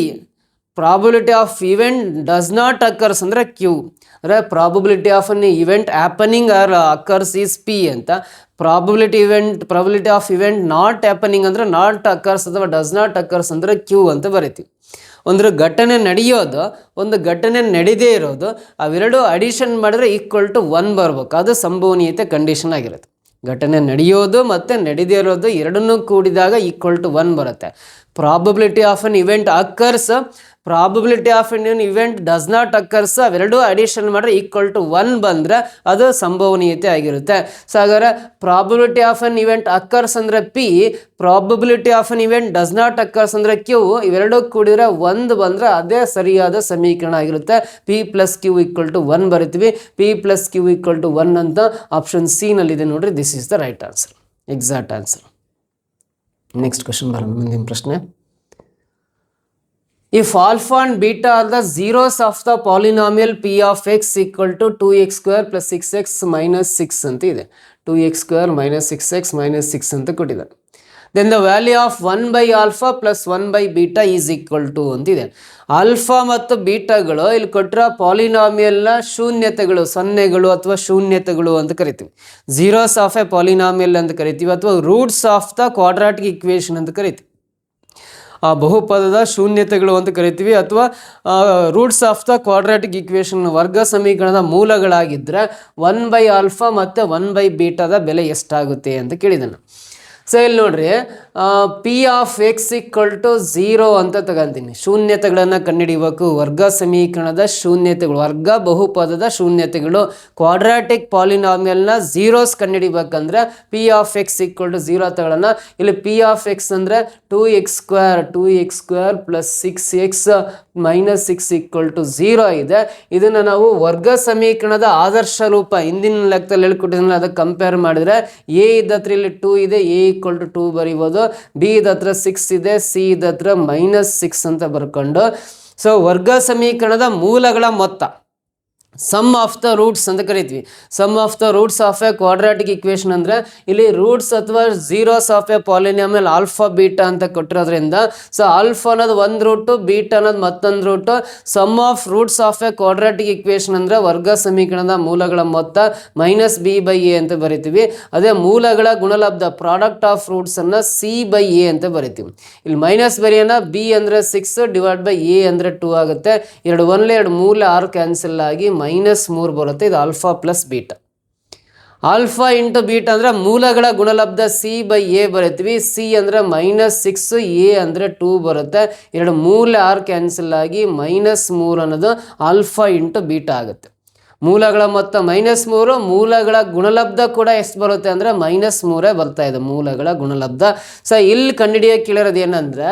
probability of event does not occurs ಅಂದರೆ Q. ಅಂದರೆ probability of an event happening or occurs is P ಅಂತ. Probability of event not happening ಅಂದರೆ ನಾಟ್ ಅಕರ್ಸ್ ಅಥವಾ does not occurs ಅಂದರೆ Q ಅಂತ ಬರೀತೀವಿ. ಒಂದು ಘಟನೆ ನಡೆಯೋದು, ಒಂದು ಘಟನೆ ನಡೀದೇ ಇರೋದು, ಅವೆರಡು ಅಡಿಷನ್ ಮಾಡಿದ್ರೆ =1 ಬರ್ಬೇಕು. ಅದು ಸಂಭವನೀಯತೆ ಕಂಡೀಷನ್ ಆಗಿರುತ್ತೆ. ಘಟನೆ ನಡೆಯೋದು ಮತ್ತು ನಡೆದೇ ಇರೋದು ಎರಡನ್ನೂ ಕೂಡಿದಾಗ =1 ಬರುತ್ತೆ. Probability of an event occurs, probability of an event does not occurs, ಅವೆರಡೂ ಅಡಿಷನ್ ಮಾಡಿದ್ರೆ =1 ಬಂದರೆ ಅದು ಸಂಭವನೀಯತೆ ಆಗಿರುತ್ತೆ. ಸೊ ಹಾಗಾದ್ರೆ probability of an event occurs ಅಂದರೆ P, probability of an event does not occurs ಅಂದರೆ Q. ಇವೆರಡೂ ಕೂಡಿದ್ರೆ 1 ಬಂದರೆ ಅದೇ ಸರಿಯಾದ ಸಮೀಕರಣ ಆಗಿರುತ್ತೆ. P + Q = 1 ಬರಿತೀವಿ. P + Q = 1 ಅಂತ ಆಪ್ಷನ್ ಸಿ ನಲ್ಲಿದೆ ನೋಡ್ರಿ. This is the right answer, exact answer. Next question ಬರೋಣ. ಮುಂದಿನ ಪ್ರಶ್ನೆ, if alpha and beta are the zeros of the polynomial P of x = 2x² + 6x - 6 ಅಂತ ಇದೆ. 2x² - 6x - 6 ಅಂತ ಕೊಟ್ಟಿದ್ದಾರೆ. then the value of 1/alpha + 1/beta is equal to ಅಂತಿದೆ. Alpha ಮತ್ತು ಬೀಟಾಗಳು ಇಲ್ಲಿ ಕೊಟ್ಟಿರೋ ಪಾಲಿನಾಮಿಯಲ್ನ ಶೂನ್ಯತೆಗಳು, ಸೊನ್ನೆಗಳು ಅಥವಾ ಶೂನ್ಯತೆಗಳು ಅಂತ ಕರಿತೀವಿ. ಝೀರೋಸ್ ಆಫ್ ಎ ಪಾಲಿನಾಮಿಯಲ್ ಅಂತ ಕರಿತೀವಿ, ಅಥವಾ roots of the quadratic equation ಅಂತ ಕರಿತೀವಿ. ಆ ಬಹುಪದದ ಶೂನ್ಯತೆಗಳು ಅಂತ ಕರಿತೀವಿ, ಅಥವಾ roots of the quadratic equation ವರ್ಗ ಸಮೀಕರಣದ ಮೂಲಗಳಾಗಿದ್ದರೆ 1/ಆಲ್ಫಾ ಮತ್ತು 1/ಬೀಟಾದ ಬೆಲೆ ಎಷ್ಟಾಗುತ್ತೆ ಅಂತ ಕೇಳಿದ್ದಾನೆ. ಸೊ ಇಲ್ಲಿ ನೋಡ್ರಿ, P of x = 0 ಅಂತ ತಗೊಂತೀನಿ. ಶೂನ್ಯತೆಗಳನ್ನು ಕಂಡುಹಿಡಿಯಬೇಕು. ವರ್ಗ ಸಮೀಕರಣದ ಶೂನ್ಯತೆಗಳು, ವರ್ಗ ಬಹುಪದದ ಶೂನ್ಯತೆಗಳು, ಕ್ವಾಡ್ರಾಟಿಕ್ ಪಾಲಿನಾಮಿಯಲ್ನ ಝೀರೋಸ್ ಕಂಡುಹಿಡಿಬೇಕಂದ್ರೆ P of x = 0 ತಗೊಳ್ಳೋಣ. ಇಲ್ಲಿ P of x ಅಂದರೆ 2x² + 6x - 6 = 0 ಇದೆ. ಇದನ್ನು ನಾವು ವರ್ಗ ಸಮೀಕರಣದ ಆದರ್ಶ ರೂಪ ಹಿಂದಿನ ಲೆಕ್ಕದಲ್ಲಿ ಹೇಳ್ಕೊಟ್ಟಿದ್ರೆ ಅದಕ್ಕೆ ಕಂಪೇರ್ ಮಾಡಿದರೆ A ಇದ್ದತ್ರ ಇಲ್ಲಿ 2 ಇದೆ, A = 2 ಬರೀಬೋದು. B ಇದ್ದತ್ರ 6 ಇದೆ, C ಇದ್ದತ್ರ -6 ಅಂತ ಬರ್ಕೊಂಡು, ಸೊ ವರ್ಗ ಸಮೀಕರಣದ ಮೂಲಗಳ ಮೊತ್ತ ಸಮ್ ಆಫ್ ದ ರೂಟ್ಸ್ ಅಂತ ಕರಿತೀವಿ. Sum of the roots of a quadratic equation ಅಂದರೆ ಇಲ್ಲಿ ರೂಟ್ಸ್ ಅಥವಾ zeros of a polynomial alpha beta ಅಂತ ಕೊಟ್ಟಿರೋದ್ರಿಂದ, ಸೊ ಆಲ್ಫಾ ಅನ್ನೋದು ಒಂದು ರೂಟು, ಬೀಟಾ ಅನ್ನೋದು ಮತ್ತೊಂದು root. Sum of roots of a quadratic equation ಅಂದರೆ ವರ್ಗ ಸಮೀಕರಣದ ಮೂಲಗಳ ಮೊತ್ತ -b/a ಅಂತ ಬರಿತೀವಿ. ಅದೇ ಮೂಲಗಳ ಗುಣಲಬ್ಧ ಪ್ರಾಡಕ್ಟ್ ಆಫ್ ರೂಟ್ಸನ್ನು c/a ಅಂತ ಬರಿತೀವಿ. ಇಲ್ಲಿ ಮೈನಸ್ ಬರೆಯೋಣ. b ಅಂದರೆ 6 / a ಅಂದರೆ 2 ಆಗುತ್ತೆ. 2 1 2 ಮೂಲ 6 ಕ್ಯಾನ್ಸಲ್ ಆಗಿ -3 ಬರುತ್ತೆ. ಇದು alpha plus beta. Alpha into beta ಅಂದರೆ ಮೂಲಗಳ ಗುಣಲಬ್ಧ c/a ಬರಿತೀವಿ. c ಅಂದರೆ -6, a ಅಂದರೆ 2 ಬರುತ್ತೆ. 2 ಮೂಲ 6 ಕ್ಯಾನ್ಸಲ್ ಆಗಿ -3 ಅನ್ನೋದು ಆಲ್ಫಾ ಇಂಟು ಬೀಟಾ ಆಗುತ್ತೆ. ಮೂಲಗಳ ಮೊತ್ತ -3, ಮೂಲಗಳ ಗುಣಲಬ್ಧ ಕೂಡ ಎಷ್ಟು ಬರುತ್ತೆ ಅಂದರೆ -3 ಬರ್ತಾ ಇದೆ ಮೂಲಗಳ ಗುಣಲಬ್ಧ. ಸೊ ಇಲ್ಲಿ ಕಂಡುಹಿಡಿಯೋಕೆ ಕೇಳಿರೋದು ಏನಂದರೆ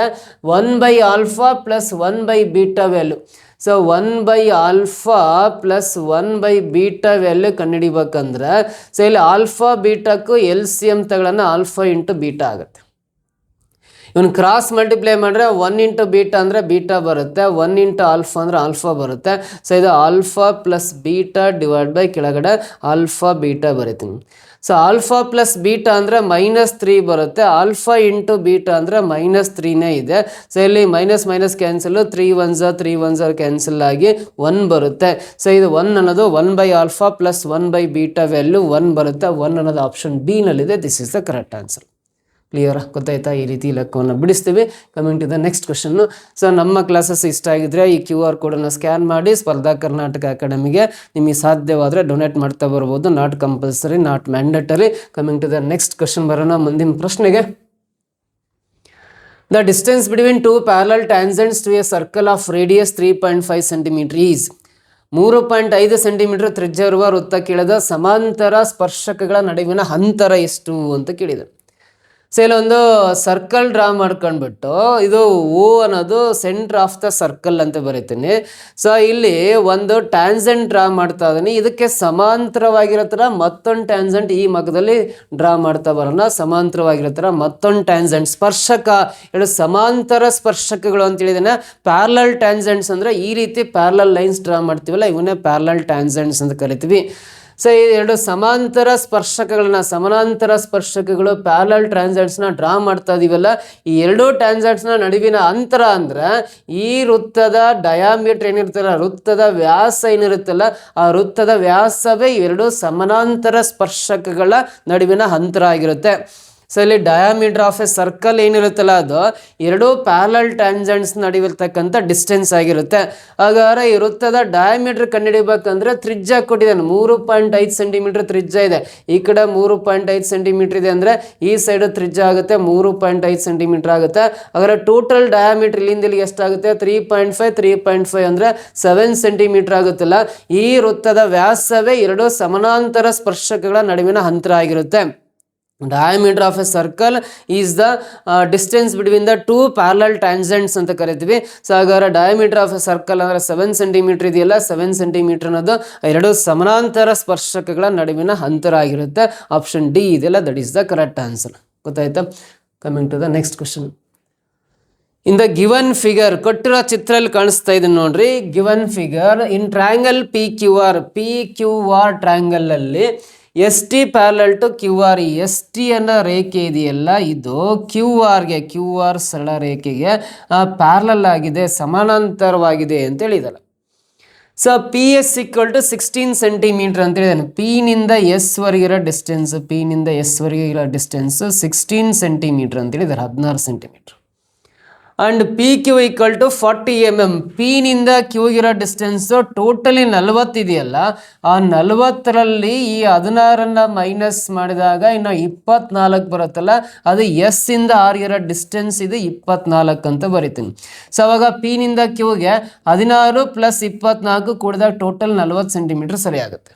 1/ಆಲ್ಫಾ + 1/ಬೀಟಾ ವ್ಯಾಲ್ಯೂ. ಸೊ 1/ಆಲ್ಫಾ + 1/ಬೀಟಾ ವ್ಯಾಲ್ಯೂ ಕಂಡುಹಿಡಿಬೇಕಂದ್ರೆ, ಸೊ ಇಲ್ಲಿ ಆಲ್ಫಾ ಬೀಟಾಕ್ಕೂ LCM ತಗೊಳ್ಳೋಣ. ಆಲ್ಫಾ ಇಂಟು ಬೀಟಾ ಆಗುತ್ತೆ. ಇವನು ಕ್ರಾಸ್ ಮಲ್ಟಿಪ್ಲೈ ಮಾಡಿದ್ರೆ 1 ಇಂಟು ಬೀಟಾ ಅಂದರೆ ಬೀಟಾ ಬರುತ್ತೆ, 1 ಇಂಟು ಆಲ್ಫಾ ಅಂದರೆ ಆಲ್ಫಾ ಬರುತ್ತೆ. ಸೊ ಇದು ಆಲ್ಫಾ + ಬೀಟಾ / ಕೆಳಗಡೆ ಆಲ್ಫಾ ಬೀಟಾ ಬರಿತೀನಿ. ಸೊ ಆಲ್ಫಾ ಪ್ಲಸ್ ಬೀಟಾ ಅಂದರೆ -3 ಬರುತ್ತೆ. ಆಲ್ಫಾ ಇಂಟು ಬೀಟಾ ಅಂದರೆ -3ನೇ ಇದೆ. ಸೊ ಇಲ್ಲಿ ಮೈನಸ್ ಮೈನಸ್ ಕ್ಯಾನ್ಸಲ್, 3 1 ಕ್ಯಾನ್ಸಲ್ ಆಗಿ 1 ಬರುತ್ತೆ. ಸೊ ಇದು 1 ಅನ್ನೋದು 1/α ಪ್ಲಸ್ 1/β ವ್ಯಾಲ್ಯೂ 1 ಬರುತ್ತೆ. 1 ಅನ್ನೋದು ಆಪ್ಷನ್ ಬಿ ನಲ್ಲಿದೆ. This is the correct answer. Clear ಗೊತ್ತಾಯ್ತಾ? ಈ ರೀತಿ ಲೆಕ್ಕವನ್ನು ಬಿಡಿಸ್ತೀವಿ. Coming to the next question. So ನಮ್ಮ ಕ್ಲಾಸಸ್ ಇಷ್ಟ ಆಗಿದ್ರೆ ಈ QR ಕೋಡನ್ನು ಸ್ಕ್ಯಾನ್ ಮಾಡಿ ಸ್ಪರ್ಧಾ ಕರ್ನಾಟಕ ಅಕಾಡೆಮಿಗೆ ನಿಮಗೆ ಸಾಧ್ಯವಾದರೆ ಡೊನೇಟ್ ಮಾಡ್ತಾ ಬರ್ಬೋದು. Not compulsory, not mandatory. Coming to the next question ಬರೋಣ. ಮುಂದಿನ ಪ್ರಶ್ನೆಗೆ. The distance between 2 parallel tangents to a circle of radius 3.5 centimetre is 3.5 centimetre ತ್ರಿಜ್ಯ ಇರುವ ವೃತ್ತಕ್ಕಿಳಿದ ಸಮಾಂತರ ಸ್ಪರ್ಶಕಗಳ ನಡುವಿನ ಅಂತರ ಎಷ್ಟು ಅಂತ ಕೇಳಿದೆ. ಸೊ ಇಲ್ಲೊಂದು ಸರ್ಕಲ್ ಡ್ರಾ ಮಾಡ್ಕೊಂಡ್ಬಿಟ್ಟು ಇದು ಓ ಅನ್ನೋದು ಸೆಂಟರ್ ಆಫ್ ದ ಸರ್ಕಲ್ ಅಂತ ಬರೀತೀನಿ. ಸೊ ಇಲ್ಲಿ ಒಂದು ಟ್ಯಾನ್ಜೆಂಟ್ ಡ್ರಾ ಮಾಡ್ತಾ ಇದ್ದೀನಿ. ಇದಕ್ಕೆ ಸಮಾಂತರವಾಗಿರೋ ಥರ ಮತ್ತೊಂದು ಟ್ಯಾನ್ಜೆಂಟ್ ಈ ಮಗದಲ್ಲಿ ಡ್ರಾ ಮಾಡ್ತಾ ಬರೋಣ. ಸಮಾಂತರವಾಗಿರೋ ಥರ ಮತ್ತೊಂದು ಟ್ಯಾನ್ಜೆಂಟ್ ಸ್ಪರ್ಶಕ, ಎರಡು ಸಮಾಂತರ ಸ್ಪರ್ಶಕಗಳು ಅಂತ ಹೇಳಿದ್ದೇನೆ. ಪ್ಯಾರಲಲ್ ಟ್ಯಾನ್ಜೆಂಟ್ಸ್ ಅಂದರೆ ಈ ರೀತಿ ಪ್ಯಾರಲಲ್ ಲೈನ್ಸ್ ಡ್ರಾ ಮಾಡ್ತೀವಲ್ಲ, ಇವನ್ನೇ ಪ್ಯಾರಲಲ್ ಟ್ಯಾನ್ಜೆಂಟ್ಸ್ ಅಂತ ಕರಿತೀವಿ. ಸೊ ಈ ಎರಡು ಸಮಾಂತರ ಸ್ಪರ್ಶಕಗಳನ್ನ, ಸಮಾನಾಂತರ ಸ್ಪರ್ಶಕಗಳು ಪ್ಯಾರಲಲ್ ಟ್ಯಾನ್ಜೆಂಟ್ಸ್ನ ಡ್ರಾ ಮಾಡ್ತಾ ಇದೀವಲ್ಲ, ಈ ಎರಡೂ ಟ್ಯಾನ್ಜೆಂಟ್ಸ್ನ ನಡುವಿನ ಅಂತರ ಅಂದ್ರೆ ಈ ವೃತ್ತದ ಡಯಾಮೀಟರ್ ಏನಿರ್ತಲ್ಲ, ವೃತ್ತದ ವ್ಯಾಸ ಏನಿರುತ್ತಲ್ಲ, ಆ ವೃತ್ತದ ವ್ಯಾಸವೇ ಎರಡು ಸಮಾನಾಂತರ ಸ್ಪರ್ಶಕಗಳ ನಡುವಿನ ಅಂತರ ಆಗಿರುತ್ತೆ. ಸೊ ಇಲ್ಲಿ ಡಯಾಮೀಟರ್ ಆಫ್ ಎ ಸರ್ಕಲ್ ಏನಿರುತ್ತಲ್ಲ, ಅದು ಎರಡೂ ಪ್ಯಾರಲಲ್ ಟ್ಯಾಂಜೆಂಟ್ಸ್ ನಡುವಿರ್ತಕ್ಕಂಥ ಡಿಸ್ಟೆನ್ಸ್ ಆಗಿರುತ್ತೆ. ಹಾಗಾದ್ರೆ ಈ ವೃತ್ತದ ಡಯಾಮೀಟರ್ ಕಂಡುಹಿಡಿಬೇಕಂದ್ರೆ ತ್ರಿಜ್ಯ ಕೊಟ್ಟಿದ್ದಾನೆ. 3.5 ಸೆಂಟಿಮೀಟರ್ ತ್ರಿಜ್ಯ ಇದೆ. ಈ ಕಡೆ 3.5 ಸೆಂಟಿಮೀಟರ್ ಇದೆ ಅಂದರೆ ಈ ಸೈಡ್ ತ್ರಿಜ್ಯ ಆಗುತ್ತೆ 3.5 ಸೆಂಟಿಮೀಟರ್ ಆಗುತ್ತೆ. ಹಾಗಾದ್ರೆ ಟೋಟಲ್ ಡಯಾಮೀಟರ್ ಇಲ್ಲಿಂದ ಇಲ್ಲಿಗೆ ಎಷ್ಟಾಗುತ್ತೆ? 3.5 ಅಂದರೆ 7 ಸೆಂಟಿಮೀಟರ್ ಆಗುತ್ತಲ್ಲ. ಈ ವೃತ್ತದ ವ್ಯಾಸವೇ ಎರಡು ಸಮಾನಾಂತರ ಸ್ಪರ್ಶಕಗಳ ನಡುವಿನ ಅಂತರ ಆಗಿರುತ್ತೆ. Diameter of A circle is the distance between the 2 parallel tangents ಅಂತ ಕರಿತೀವಿ. ಸೊ ಹಾಗಾದ್ರೆ ಡಯಾಮೀಟರ್ ಆಫ್ ಎ ಸರ್ಕಲ್ ಅಂದರೆ 7 ಸೆಂಟಿಮೀಟರ್ ಇದೆಯಲ್ಲ, 7 ಸೆಂಟಿಮೀಟರ್ ಅನ್ನೋದು ಎರಡು ಸಮಾನಾಂತರ ಸ್ಪರ್ಶಕಗಳ ನಡುವಿನ ಅಂತರ ಆಗಿರುತ್ತೆ. ಆಪ್ಷನ್ ಡಿ ಇದೆಯಲ್ಲ, that is the correct answer. ಗೊತ್ತಾಯ್ತಾ? Coming to the next question. In the given figure, ಕೊಟ್ಟಿರೋ ಚಿತ್ರದಲ್ಲಿ ಕಾಣಿಸ್ತಾ ಇದೆ ನೋಡ್ರಿ. Given figure in triangle PQR triangle ಅಲ್ಲಿ ST parallel to QR. ST ಅನ್ನೋ ರೇಖೆ ಇದೆಯಲ್ಲ, ಇದು QR ಸರಳ ರೇಖೆಗೆ ಪ್ಯಾರಲಲ್ ಆಗಿದೆ, ಸಮಾನಾಂತರವಾಗಿದೆ ಅಂತ ಹೇಳಿದಲ್ಲ. ಸೊ PS = 16 ಸೆಂಟಿಮೀಟರ್ ಅಂತ ಹೇಳಿದಾನೆ. P ನಿಂದ S ವರೆಗೆ ಇರೋ ಡಿಸ್ಟೆನ್ಸ್, P ನಿಂದ S ವರೆಗೆ ಇರೋ ಡಿಸ್ಟೆನ್ಸ್ 16 ಸೆಂಟಿಮೀಟರ್ ಅಂತ ಹೇಳಿದ್ದಾರೆ, 16 centimetre. And PQ = 40 mm. P ನಿಂದ Q ಇರೋ ಡಿಸ್ಟೆನ್ಸ್ ಟೋಟಲಿ 40 ಇದೆಯಲ್ಲ, ಆ 40ರಲ್ಲಿ ಈ 16 ಮೈನಸ್ ಮಾಡಿದಾಗ ಇನ್ನು 24 ಬರುತ್ತಲ್ಲ, ಅದು S ಇಂದ R ಇರೋ ಡಿಸ್ಟೆನ್ಸ್ ಇದು 24 ಅಂತ ಬರಿತೀನಿ. ಸೊ ಅವಾಗ P ನಿಂದ Qಗೆ 16 + 24 ಕೂಡಿದಾಗ ಟೋಟಲ್ 40 ಸೆಂಟಿಮೀಟರ್ ಸರಿ ಆಗುತ್ತೆ.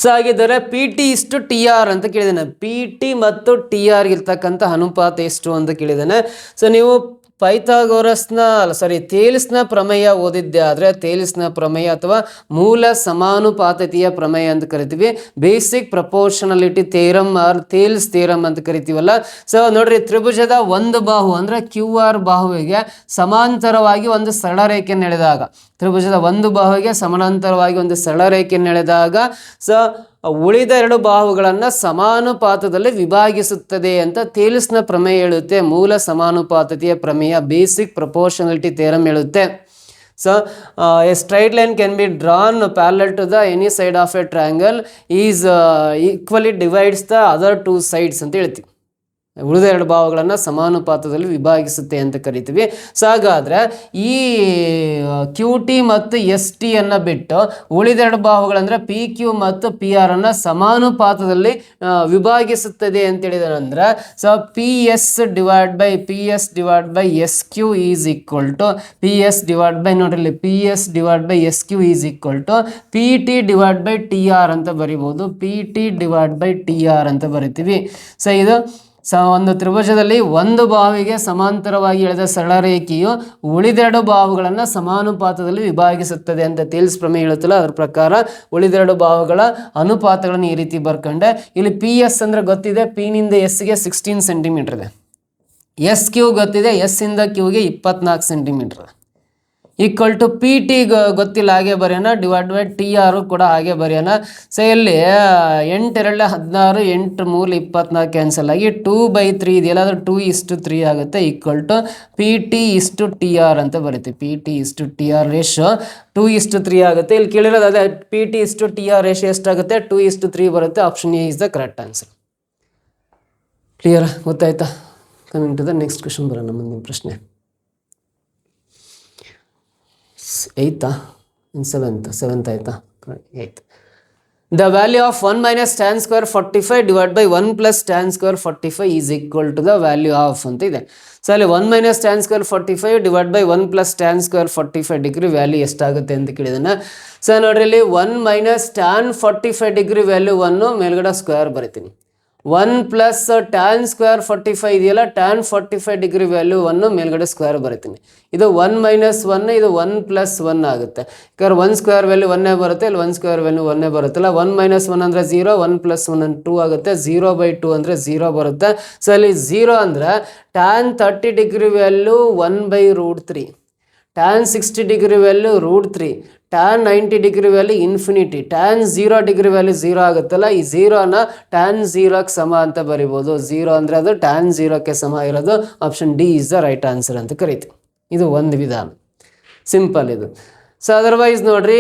ಸೊ ಹಾಗಿದ್ದರೆ PT = TR ಅಂತ ಕೇಳಿದ್ದಾನೆ. PT ಮತ್ತು TR ಇರ್ತಕ್ಕಂಥ ಅನುಪಾತ ಎಷ್ಟು ಅಂತ ಕೇಳಿದ್ದಾನೆ. ಸೊ ನೀವು ಥೇಲ್ಸ್ನ ಪ್ರಮೇಯ ಓದಿದ್ದೆ ಆದರೆ, ಥೇಲ್ಸ್ನ ಪ್ರಮೇಯ ಅಥವಾ ಮೂಲ ಸಮಾನುಪಾತತೆಯ ಪ್ರಮೇಯ ಅಂತ ಕರಿತೀವಿ. Basic proportionality theorem or Thales theorem ಅಂತ ಕರಿತೀವಲ್ಲ. ಸೊ ನೋಡ್ರಿ, ತ್ರಿಭುಜದ ಒಂದು ಬಾಹು ಅಂದರೆ QR ಬಾಹುವಿಗೆ ಸಮಾಂತರವಾಗಿ ಒಂದು ಸರಳ ರೇಖೆಯನ್ನು ಎಳೆದಾಗ, ತ್ರಿಭುಜದ ಒಂದು ಬಾಹುವಿಗೆ ಸಮಾನಾಂತರವಾಗಿ ಒಂದು ಸರಳ ರೇಖೆಯನ್ನು ಎಳೆದಾಗ ಸೊ ಉಳಿದ ಎರಡು ಬಾಹುಗಳನ್ನು ಸಮಾನುಪಾತದಲ್ಲಿ ವಿಭಾಗಿಸುತ್ತದೆ ಅಂತ ಥೇಲ್ಸ್ನ ಪ್ರಮೇಯ ಹೇಳುತ್ತೆ. ಮೂಲ ಸಮಾನುಪಾತತೆಯ ಪ್ರಮೇಯ, ಬೇಸಿಕ್ ಪ್ರಪೋರ್ಷನಾಲಿಟಿ ಥಿಯರಮ್ ಹೇಳುತ್ತೆ. So a straight line can be drawn parallel to the any side of a triangle is equally divides the other 2 sides ಅಂತ ಹೇಳ್ತೀವಿ. ಉಳಿದ ಎರಡು ಭಾವಗಳನ್ನು ಸಮಾನುಪಾತದಲ್ಲಿ ವಿಭಾಗಿಸುತ್ತೆ ಅಂತ ಕರಿತೀವಿ. ಸೊ ಹಾಗಾದರೆ ಈ QT ಮತ್ತು ST ಅನ್ನು ಬಿಟ್ಟು ಉಳಿದೆರಡು ಭಾವಗಳಂದರೆ PQ ಮತ್ತು PR ಅನ್ನು ಸಮಾನುಪಾತದಲ್ಲಿ ವಿಭಾಗಿಸುತ್ತದೆ ಅಂತೇಳಿದಾರೆ. So PS divide by SQ is equal to PS divide by, ನೋಡ್ರಿ PS divide by SQ is equal to PT divide by TR ಅಂತ ಬರಿಬೋದು. PT ಡಿವೈಡ್ ಬೈ TR ಅಂತ ಬರಿತೀವಿ. ಸೊ ಇದು ಒಂದು ತ್ರಿಭುಜದಲ್ಲಿ ಒಂದು ಬಾಹುವಿಗೆ ಸಮಾಂತರವಾಗಿ ಎಳೆದ ಸರಳ ರೇಖೆಯು ಉಳಿದೆರಡು ಬಾಹುಗಳನ್ನು ಸಮಾನುಪಾತದಲ್ಲಿ ವಿಭಾಗಿಸುತ್ತದೆ ಅಂತ ಥೇಲ್ಸ್ ಪ್ರಮೇಯ ಹೇಳುತ್ತಲ್ಲ, ಅದರ ಪ್ರಕಾರ ಉಳಿದೆರಡು ಬಾಹುಗಳ ಅನುಪಾತಗಳನ್ನು ಈ ರೀತಿ ಬರ್ಕೊಂಡೆ. ಇಲ್ಲಿ PS ಅಂದರೆ ಗೊತ್ತಿದೆ, P ನಿಂದ Sಗೆ 16 ಸೆಂಟಿಮೀಟರ್ ಇದೆ. SQ ಗೊತ್ತಿದೆ, S ಇಂದ Qಗೆ 24 centimetre. Equal to P T ಗೊತ್ತಿಲ್ಲ ಹಾಗೆ ಬರೆಯೋಣ, ಡಿವೈಡ್ ಬೈ ಟಿ ಆರು ಕೂಡ ಹಾಗೆ ಬರೆಯೋಣ. ಸೊ ಇಲ್ಲಿ 8 2 16, 8 3 24 ಕ್ಯಾನ್ಸಲ್ ಆಗಿ 2/3 ಇದೆಯಲ್ಲ, ಅದು 2:3 ಆಗುತ್ತೆ. Equal to P T is to T R ಅಂತ ಬರೀತೀವಿ. P T is to T R ratio 2:3 ಆಗುತ್ತೆ. ಇಲ್ಲಿ ಕೇಳಿರೋದು ಅದೇ, P T is to T R ratio ಎಷ್ಟಾಗುತ್ತೆ? 2:3 ಬರುತ್ತೆ. Option A is the correct answer. Clear? ಗೊತ್ತಾಯ್ತಾ? Coming to the next question ಬರೋಣ. ಮುಂದಿನ ಪ್ರಶ್ನೆ 8th in 7th ಆಯ್ತಾ? 8th. The value of 1 minus tan square 45 divided by 1 plus tan square 45 is equal to the value of ಅಂತ ಇದೆ. So ಅಲ್ಲಿ 1 minus tan square 45 divided by 1 plus tan square 45 degree value ಎಷ್ಟಾಗುತ್ತೆ ಅಂತ ಕೇಳಿದಾನೆ. So ನೋಡ್ರಿ, ಇಲ್ಲಿ 1 minus tan 45 degree value 1 ಮೇಲ್ಗಡೆ square ಬರಿತೀನಿ. 1 plus tan square 45 ಇದೆಯಲ್ಲ, ಟ್ಯಾನ್ 45 ಡಿಗ್ರಿ ವ್ಯಾಲ್ಯೂ 1 ಮೇಲ್ಗಡೆ ಸ್ಕ್ವೇರ್ ಬರಿತೀನಿ. ಇದು 1 minus 1, ಇದು 1 plus 1 ಆಗುತ್ತೆ. ಯಾಕಂದ್ರೆ 1 ಸ್ಕ್ವೇರ್ ವ್ಯಾಲ್ಯೂ 1 ಬರುತ್ತೆ, ಇಲ್ಲಿ 1 ಸ್ಕ್ವೇರ್ ವ್ಯಾಲ್ಯೂ 1 ಬರುತ್ತಲ್ಲ. 1 minus 1 ಅಂದರೆ 0, 1 plus 1 ಅಂದರೆ 2 ಆಗುತ್ತೆ. 0/2 ಅಂದರೆ 0 ಬರುತ್ತೆ. ಸೊ ಅಲ್ಲಿ 0 ಅಂದರೆ tan 30 degree value 1/√3, tan 60 degree value √3, tan 90 degree value infinity, tan 0 degree value 0 ಆಗುತ್ತಲ್ಲ, ಈ 0ನ ಟ್ಯಾನ್ 0ಕ್ಕೆ ಸಮ ಅಂತ ಬರಿಬೋದು. 0 ಅಂದರೆ ಅದು ಟ್ಯಾನ್ 0ಕ್ಕೆ ಸಮ ಇರೋದು. Option D is the right answer ಅಂತ ಕರಿತೀವಿ. ಇದು ಒಂದು ವಿಧಾನ, ಸಿಂಪಲ್ ಇದು. ಸೊ ಅದರ್ವೈಸ್ ನೋಡ್ರಿ,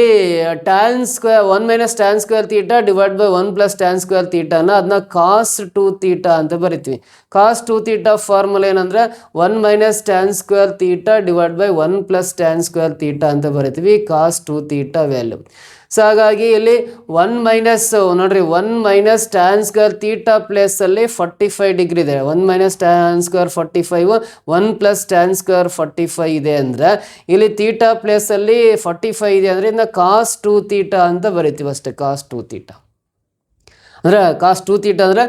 tan square 1 minus tan square theta divide by 1 plus tan square theta ಅದನ್ನ cos 2 theta ಅಂತ ಬರಿತೀವಿ. cos 2 theta ಫಾರ್ಮುಲಾ ಏನಂದ್ರೆ 1 minus tan square theta divide by 1 plus tan square theta ಅಂತ ಬರಿತೀವಿ. cos 2 theta value. ಸೊ ಹಾಗಾಗಿ ಇಲ್ಲಿ 1 minus ನೋಡ್ರಿ, 1 minus tan square theta place ಅಲ್ಲಿ 45 ಡಿಗ್ರಿ ಇದೆ. 1 minus tan square 45, 1 plus tan square 45 ಇದೆ ಅಂದರೆ ಇಲ್ಲಿ ಥೀಟಾ ಪ್ಲೇಸ್ ಅಲ್ಲಿ 45 ಇದೆ ಅಂದರೆ ಇದನ್ನ cos 2 theta ಅಂತ ಬರಿತೀವಿ ಅಷ್ಟೇ. cos 2 theta ಅಂದರೆ cos 2 theta ಅಂದರೆ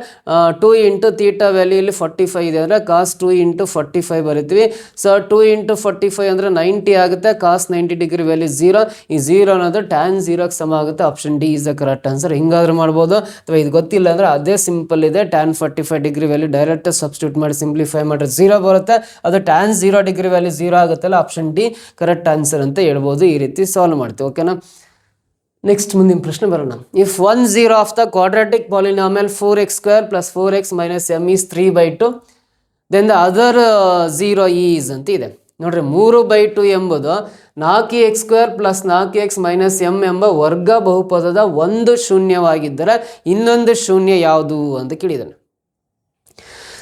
2 ಇಂಟು ಥೀಟಾ ವ್ಯಾಲ್ಯೂ ಇಲ್ಲಿ 45 ಇದೆ ಅಂದರೆ cos 2 ಇಂಟು 45 ಬರಿತೀವಿ. ಸೊ 2 ಇಂಟು 45 ಅಂದರೆ 90 ಆಗುತ್ತೆ. cos 90 ಡಿಗ್ರಿ ವ್ಯಾಲ್ಯೂ 0, ಈ 0 ಅನ್ನೋದು ಟ್ಯಾನ್ 0ಕ್ಕೆ ಸಮ ಆಗುತ್ತೆ. Option D is the correct answer. ಹಿಂಗಾದ್ರೂ ಮಾಡ್ಬೋದು, ಅಥವಾ ಇದು ಗೊತ್ತಿಲ್ಲ ಅಂದರೆ ಅದೇ ಸಿಂಪಲ್ ಇದೆ. Tan 45 degree value direct substitute ಮಾಡಿ ಸಿಂಪ್ಲಿಫೈ ಮಾಡಿದ್ರೆ 0 ಬರುತ್ತೆ. ಅದು ಟ್ಯಾನ್ 0 ಡಿಗ್ರಿ ವ್ಯಾಲ್ಯೂ 0 ಆಗುತ್ತಲ್ಲ, ಆಪ್ಷನ್ ಡಿ ಕರೆಕ್ಟ್ ಆನ್ಸರ್ ಅಂತ ಹೇಳ್ಬೋದು. ಈ ರೀತಿ ಸಾಲ್ವ್ ಮಾಡ್ತೀವಿ. ಓಕೆನಾ? ನೆಕ್ಸ್ಟ್ ಮುಂದಿನ ಪ್ರಶ್ನೆ ಬರೋಣ. ಇಫ್ 1 0 of the quadratic polynomial 4x² + 4x - m is 3/2, then the other 0 is ಅಂತ ಇದೆ. ನೋಡ್ರಿ, 3/2 ಎಂಬುದು 4x² + 4x - m ಎಂಬ ವರ್ಗ ಬಹುಪದದ ಒಂದು ಶೂನ್ಯವಾಗಿದ್ದರೆ ಇನ್ನೊಂದು ಶೂನ್ಯ ಯಾವುದು ಅಂತ ಕೇಳಿದ್ದಾನೆ.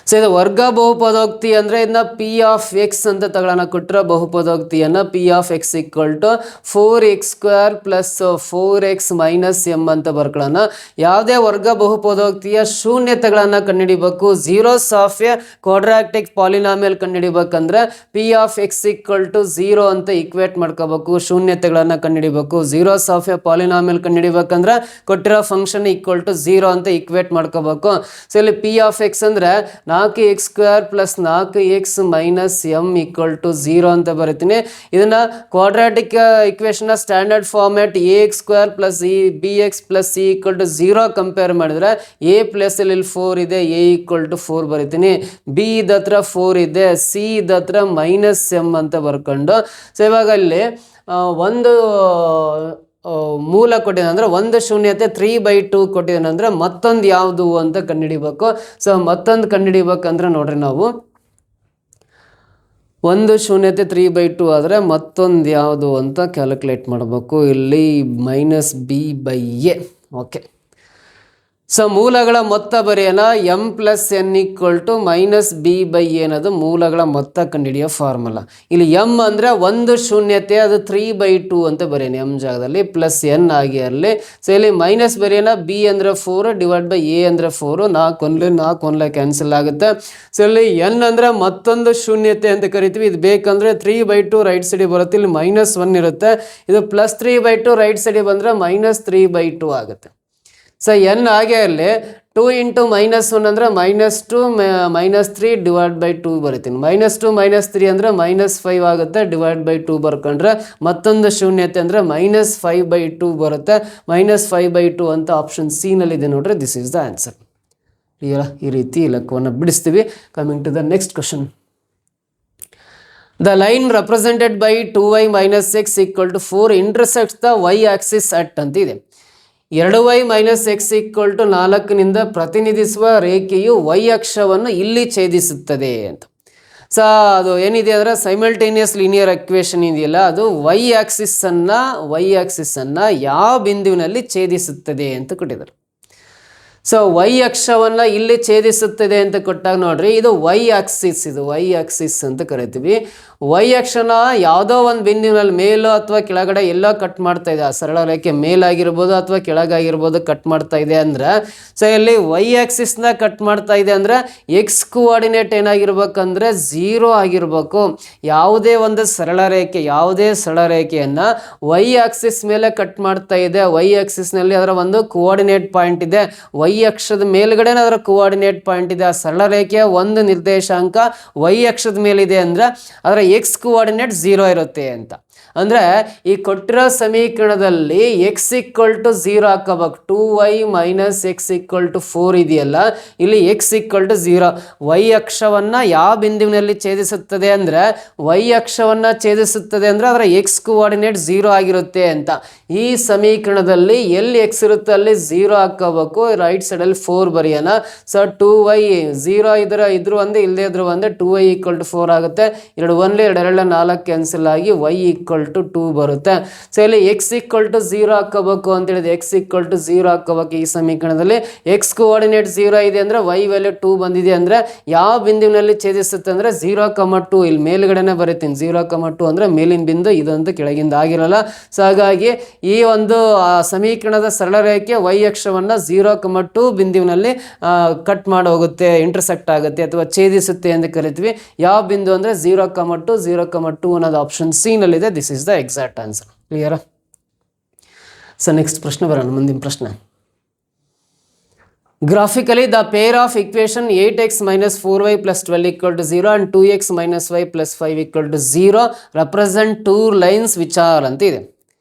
ಸೊ ಇದು ವರ್ಗ ಬಹುಪದೋಕ್ತಿ ಅಂದರೆ ಇದನ್ನ ಪಿ ಆಫ್ ಎಕ್ಸ್ ಅಂತ ತಗೊಳ್ಳೋಣ. ಕೊಟ್ಟರೆ ಬಹುಪದೋಕ್ತಿಯನ್ನು P of X equal to 4x² + 4x - m ಅಂತ ಬರ್ಕೊಳ್ಳೋಣ. ಯಾವುದೇ ವರ್ಗ ಬಹುಪದೋಕ್ತಿಯ ಶೂನ್ಯತೆಗಳನ್ನು ಕಂಡುಹಿಡಿಬೇಕು. Zeros of a quadratic polynomial ಕಂಡುಹಿಡಿಬೇಕಂದ್ರೆ P of X equal to 0 ಅಂತ ಈಕ್ವೇಟ್ ಮಾಡ್ಕೋಬೇಕು. ಶೂನ್ಯತೆಗಳನ್ನು ಕಂಡುಹಿಡಿಬೇಕು. ಝೀರೋಸ್ ಆಫ್ ಎ ಪಾಲಿನಾಮಿಯಲ್ ಕಂಡುಹಿಡಿಬೇಕಂದ್ರೆ ಕೊಟ್ಟಿರೋ ಫಂಕ್ಷನ್ ಈಕ್ವಲ್ ಟು 0 ಅಂತ ಈಕ್ವೇಟ್ ಮಾಡ್ಕೋಬೇಕು. ಸೊ ಇಲ್ಲಿ ಪಿ ಆಫ್ ಎಕ್ಸ್ ಅಂದರೆ 4x² + 4x - m = 0 ಅಂತ ಬರೀತೀನಿ. ಇದನ್ನ quadratic equation standard format ax² + bx + c = 0 compare ಮಾಡಿದ್ರೆ a ಪ್ಲೇಸ್ ಅಲ್ಲಿ 4 ಇದೆ, a = 4 ಬರೀತೀನಿ. b ಇದತ್ರ 4 ಇದೆ, c ಇದತ್ರ -m ಅಂತ ಬರ್ಕೊಂಡು, ಸೊ ಇವಾಗ ಅಲ್ಲಿ ಒಂದು ಮೂಲ ಕೊಟ್ಟಿದ್ದಾನೆ ಅಂದರೆ ಒಂದು ಶೂನ್ಯತೆ 3/2 ಕೊಟ್ಟಿದ್ದಾನೆ ಅಂದರೆ ಮತ್ತೊಂದು ಯಾವುದು ಅಂತ ಕಂಡುಹಿಡಿಬೇಕು. ಸೊ ಮತ್ತೊಂದು ಕಂಡುಹಿಡಿಬೇಕಂದ್ರೆ ನೋಡ್ರಿ, ನಾವು ಒಂದು ಶೂನ್ಯತೆ 3/2 ಆದರೆ ಮತ್ತೊಂದು ಯಾವುದು ಅಂತ ಕ್ಯಾಲ್ಕುಲೇಟ್ ಮಾಡಬೇಕು. ಇಲ್ಲಿ -b/a. ಓಕೆ, ಸೊ ಮೂಲಗಳ ಮೊತ್ತ ಬರೆಯೋಣ. m + n = -b/a ಅನ್ನೋದು ಮೂಲಗಳ ಮೊತ್ತ ಕಂಡುಹಿಡಿಯೋ ಫಾರ್ಮುಲಾ. ಇಲ್ಲಿ m ಅಂದರೆ ಒಂದು ಶೂನ್ಯತೆ, ಅದು 3/2 ಅಂತ ಬರೆಯೋಣ m ಜಾಗದಲ್ಲಿ, ಪ್ಲಸ್ n ಆಗಿ ಇರಲಿ. ಸೊ ಇಲ್ಲಿ ಮೈನಸ್ ಬರೆಯೋಣ. b ಅಂದರೆ 4 / a ಅಂದರೆ 4, 4 ಕ್ಯಾನ್ಸಲ್ ಆಗುತ್ತೆ. ಸೊ ಇಲ್ಲಿ n ಅಂದರೆ ಮತ್ತೊಂದು ಶೂನ್ಯತೆ ಅಂತ ಕರಿತೀವಿ. ಇದು ಬೇಕಂದರೆ 3/2 ರೈಟ್ ಸೈಡಿಗೆ ಬರುತ್ತೆ, ಇಲ್ಲಿ -1 ಇರುತ್ತೆ. ಇದು +3/2 ರೈಟ್ ಸೈಡಿಗೆ ಬಂದರೆ -3/2 ಆಗುತ್ತೆ. ಸೊ n ಹಾಗೆ ಅಲ್ಲಿ 2 × -1 ಅಂದರೆ -2 -3 / 2 ಬರಿತೀನಿ. -2 -3 ಅಂದರೆ -5 ಆಗುತ್ತೆ, /2 ಬರ್ಕೊಂಡ್ರೆ ಮತ್ತೊಂದು ಶೂನ್ಯತೆ ಅಂದರೆ -5/2 ಬರುತ್ತೆ. -5/2 ಅಂತ ಆಪ್ಷನ್ ಸಿ ನಲ್ಲಿದೆ ನೋಡ್ರಿ. This is the answer. ಈ ರೀತಿ ಲೆಕ್ಕವನ್ನು ಬಿಡಿಸ್ತೀವಿ. Coming to the next question. The line represented by 2y minus x equal to 4 intersects the y axis at ಅಂತ ಇದೆ. 2y minus X equal to 4ನಿಂದ ಪ್ರತಿನಿಧಿಸುವ ರೇಖೆಯು ವೈ ಅಕ್ಷವನ್ನು ಇಲ್ಲಿ ಛೇದಿಸುತ್ತದೆ ಅಂತ. ಸೊ ಅದು ಏನಿದೆ ಅಂದರೆ ಸೈಮಲ್ಟೇನಿಯಸ್ ಲೀನಿಯರ್ ಇಕ್ವೇಷನ್ ಇದೆಯಲ್ಲ, ಅದು ವೈ ಆಕ್ಸಿಸನ್ನು ಯಾವ ಬಿಂದುವಿನಲ್ಲಿ ಛೇದಿಸುತ್ತದೆ ಅಂತ ಕೊಟ್ಟಿದ್ದಾರೆ. ಸೊ ವೈ ಅಕ್ಷವನ್ನು ಇಲ್ಲಿ ಛೇದಿಸುತ್ತದೆ ಅಂತ ಕೊಟ್ಟಾಗ ನೋಡ್ರಿ, ಇದು ವೈ ಆಕ್ಸಿಸ್ ಅಂತ ಕರಿತೀವಿ. ವೈ ಅಕ್ಷನ ಯಾವುದೋ ಒಂದು ಬಿಂದುವಿನಲ್ಲಿ ಮೇಲೋ ಅಥವಾ ಕೆಳಗಡೆ ಎಲ್ಲೋ ಕಟ್ ಮಾಡ್ತಾ ಇದೆ, ಆ ಸರಳ ರೇಖೆ ಮೇಲಾಗಿರ್ಬೋದು ಅಥವಾ ಕೆಳಗಾಗಿರ್ಬೋದು ಕಟ್ ಮಾಡ್ತಾ ಇದೆ ಅಂದ್ರೆ, ಸೊ ಇಲ್ಲಿ ವೈ ಆಕ್ಸಿಸ್ನ ಕಟ್ ಮಾಡ್ತಾ ಇದೆ ಅಂದರೆ ಎಕ್ಸ್ ಕೋಆರ್ಡಿನೇಟ್ ಏನಾಗಿರ್ಬೇಕಂದ್ರೆ 0 ಆಗಿರ್ಬೇಕು. ಯಾವುದೇ ಸರಳ ರೇಖೆಯನ್ನು ವೈ ಆಕ್ಸಿಸ್ ಮೇಲೆ ಕಟ್ ಮಾಡ್ತಾ ಇದೆ, ವೈ ಆಕ್ಸಿಸ್ನಲ್ಲಿ ಅದರ ಒಂದು ಕೋಆರ್ಡಿನೇಟ್ ಪಾಯಿಂಟ್ ಇದೆ, ವೈ ಅಕ್ಷದ ಮೇಲ್ಗಡೆ ಅದರ ಕೋಆರ್ಡಿನೇಟ್ ಪಾಯಿಂಟ್ ಇದೆ. ಆ ಸರಳ ರೇಖೆಯ ಒಂದು ನಿರ್ದೇಶಾಂಕ ವೈ ಅಕ್ಷದ ಮೇಲಿದೆ ಅಂದ್ರೆ ಅದರ ಎಕ್ಸ್ ಕೋಆರ್ಡಿನೇಟ್ 0 ಇರುತ್ತೆ ಅಂತ. ಅಂದರೆ ಈ ಕೊಟ್ಟಿರೋ ಸಮೀಕರಣದಲ್ಲಿ ಎಕ್ಸ್ ಈಕ್ವಲ್ ಟು 0 ಹಾಕೋಬೇಕು. 2y minus X equal to 4 ಇದೆಯಲ್ಲ, ಇಲ್ಲಿ ಎಕ್ಸ್ ಈಕ್ವಲ್ ಟು 0. ವೈ ಅಕ್ಷವನ್ನು ಯಾವ ಬಿಂದುವಿನಲ್ಲಿ ಛೇದಿಸುತ್ತದೆ ಅಂದರೆ ಅದರ ಎಕ್ಸ್ ಕೋಆರ್ಡಿನೇಟ್ 0 ಆಗಿರುತ್ತೆ ಅಂತ. ಈ ಸಮೀಕರಣದಲ್ಲಿ ಎಲ್ಲಿ ಎಕ್ಸ್ ಇರುತ್ತೆ ಅಲ್ಲಿ 0 ಹಾಕೋಬೇಕು. ರೈಟ್ ಸೈಡಲ್ಲಿ 4 ಬರೆಯೋಣ. ಸೊ 2y 0 ಇದ್ರು ಒಂದೇ, ಇಲ್ಲದೇ ಇದ್ರು ಒಂದೇ. 2y ಈಕ್ವಲ್ ಟು 4 ಆಗುತ್ತೆ. 2 1 2 4 ಕ್ಯಾನ್ಸಲ್ ಆಗಿ y ಈಕ್ವಲ್ ಟು 2 ಬರುತ್ತೆ. ಸೊ ಇಲ್ಲಿ ಎಕ್ಸ್ ಈಕ್ವಲ್ ಟು 0 ಹಾಕೋಬೇಕು ಅಂತ ಹೇಳಿದ್ರೆ ಎಕ್ಸ್ ಈಕ್ವಲ್ ಟು 0 ಹಾಕೋಬೇಕು. ಈ ಸಮೀಕರಣದಲ್ಲಿ ಎಕ್ಸ್ ಕೋಆರ್ಡಿನೇಟ್ 0 ಇದೆ ಅಂದರೆ y ವ್ಯಾಲ್ಯೂ 2 ಬಂದಿದೆ ಅಂದರೆ ಯಾವ ಬಿಂದುವಿನಲ್ಲಿ ಛೇದಿಸುತ್ತೆ ಅಂದರೆ 0,2. ಇಲ್ಲಿ ಮೇಲ್ಗಡೆನೆ ಬರೀತೀನಿ. 0,2 ಅಂದರೆ ಮೇಲಿನ ಬಿಂದು, ಇದಂತೂ ಕೆಳಗಿಂದ ಆಗಿರಲ್ಲ. ಸೊ ಹಾಗಾಗಿ ಈ ಒಂದು ಸಮೀಕರಣದ ಸರಳ ರೇಖೆ ವೈ ಅಕ್ಷವನ್ನು 0,2 ಬಿಂದುವಿನಲ್ಲಿ ಕಟ್ ಮಾಡಿ ಹೋಗುತ್ತೆ, ಇಂಟರ್ಸೆಕ್ಟ್ ಆಗುತ್ತೆ ಅಥವಾ ಛೇದಿಸುತ್ತೆ ಎಂದು ಕರಿತೀವಿ. ಯಾವ ಬಿಂದು ಅಂದರೆ 0,2 ಅನ್ನೋದು ಆಪ್ಷನ್ ಸಿ ನಲ್ಲಿದೆ. This is the exact answer. ಕ್ಲಿಯರಾ? ಸೊ ನೆಕ್ಸ್ಟ್ ಪ್ರಶ್ನೆ ಬರೋಣ, ಮುಂದಿನ ಪ್ರಶ್ನೆ. Graphically, the pair of equation 8x minus 4y plus 12 equal to 0 and 2x minus y plus 5 equal to 0 represent two lines which are ಅಂತ ಇದೆ.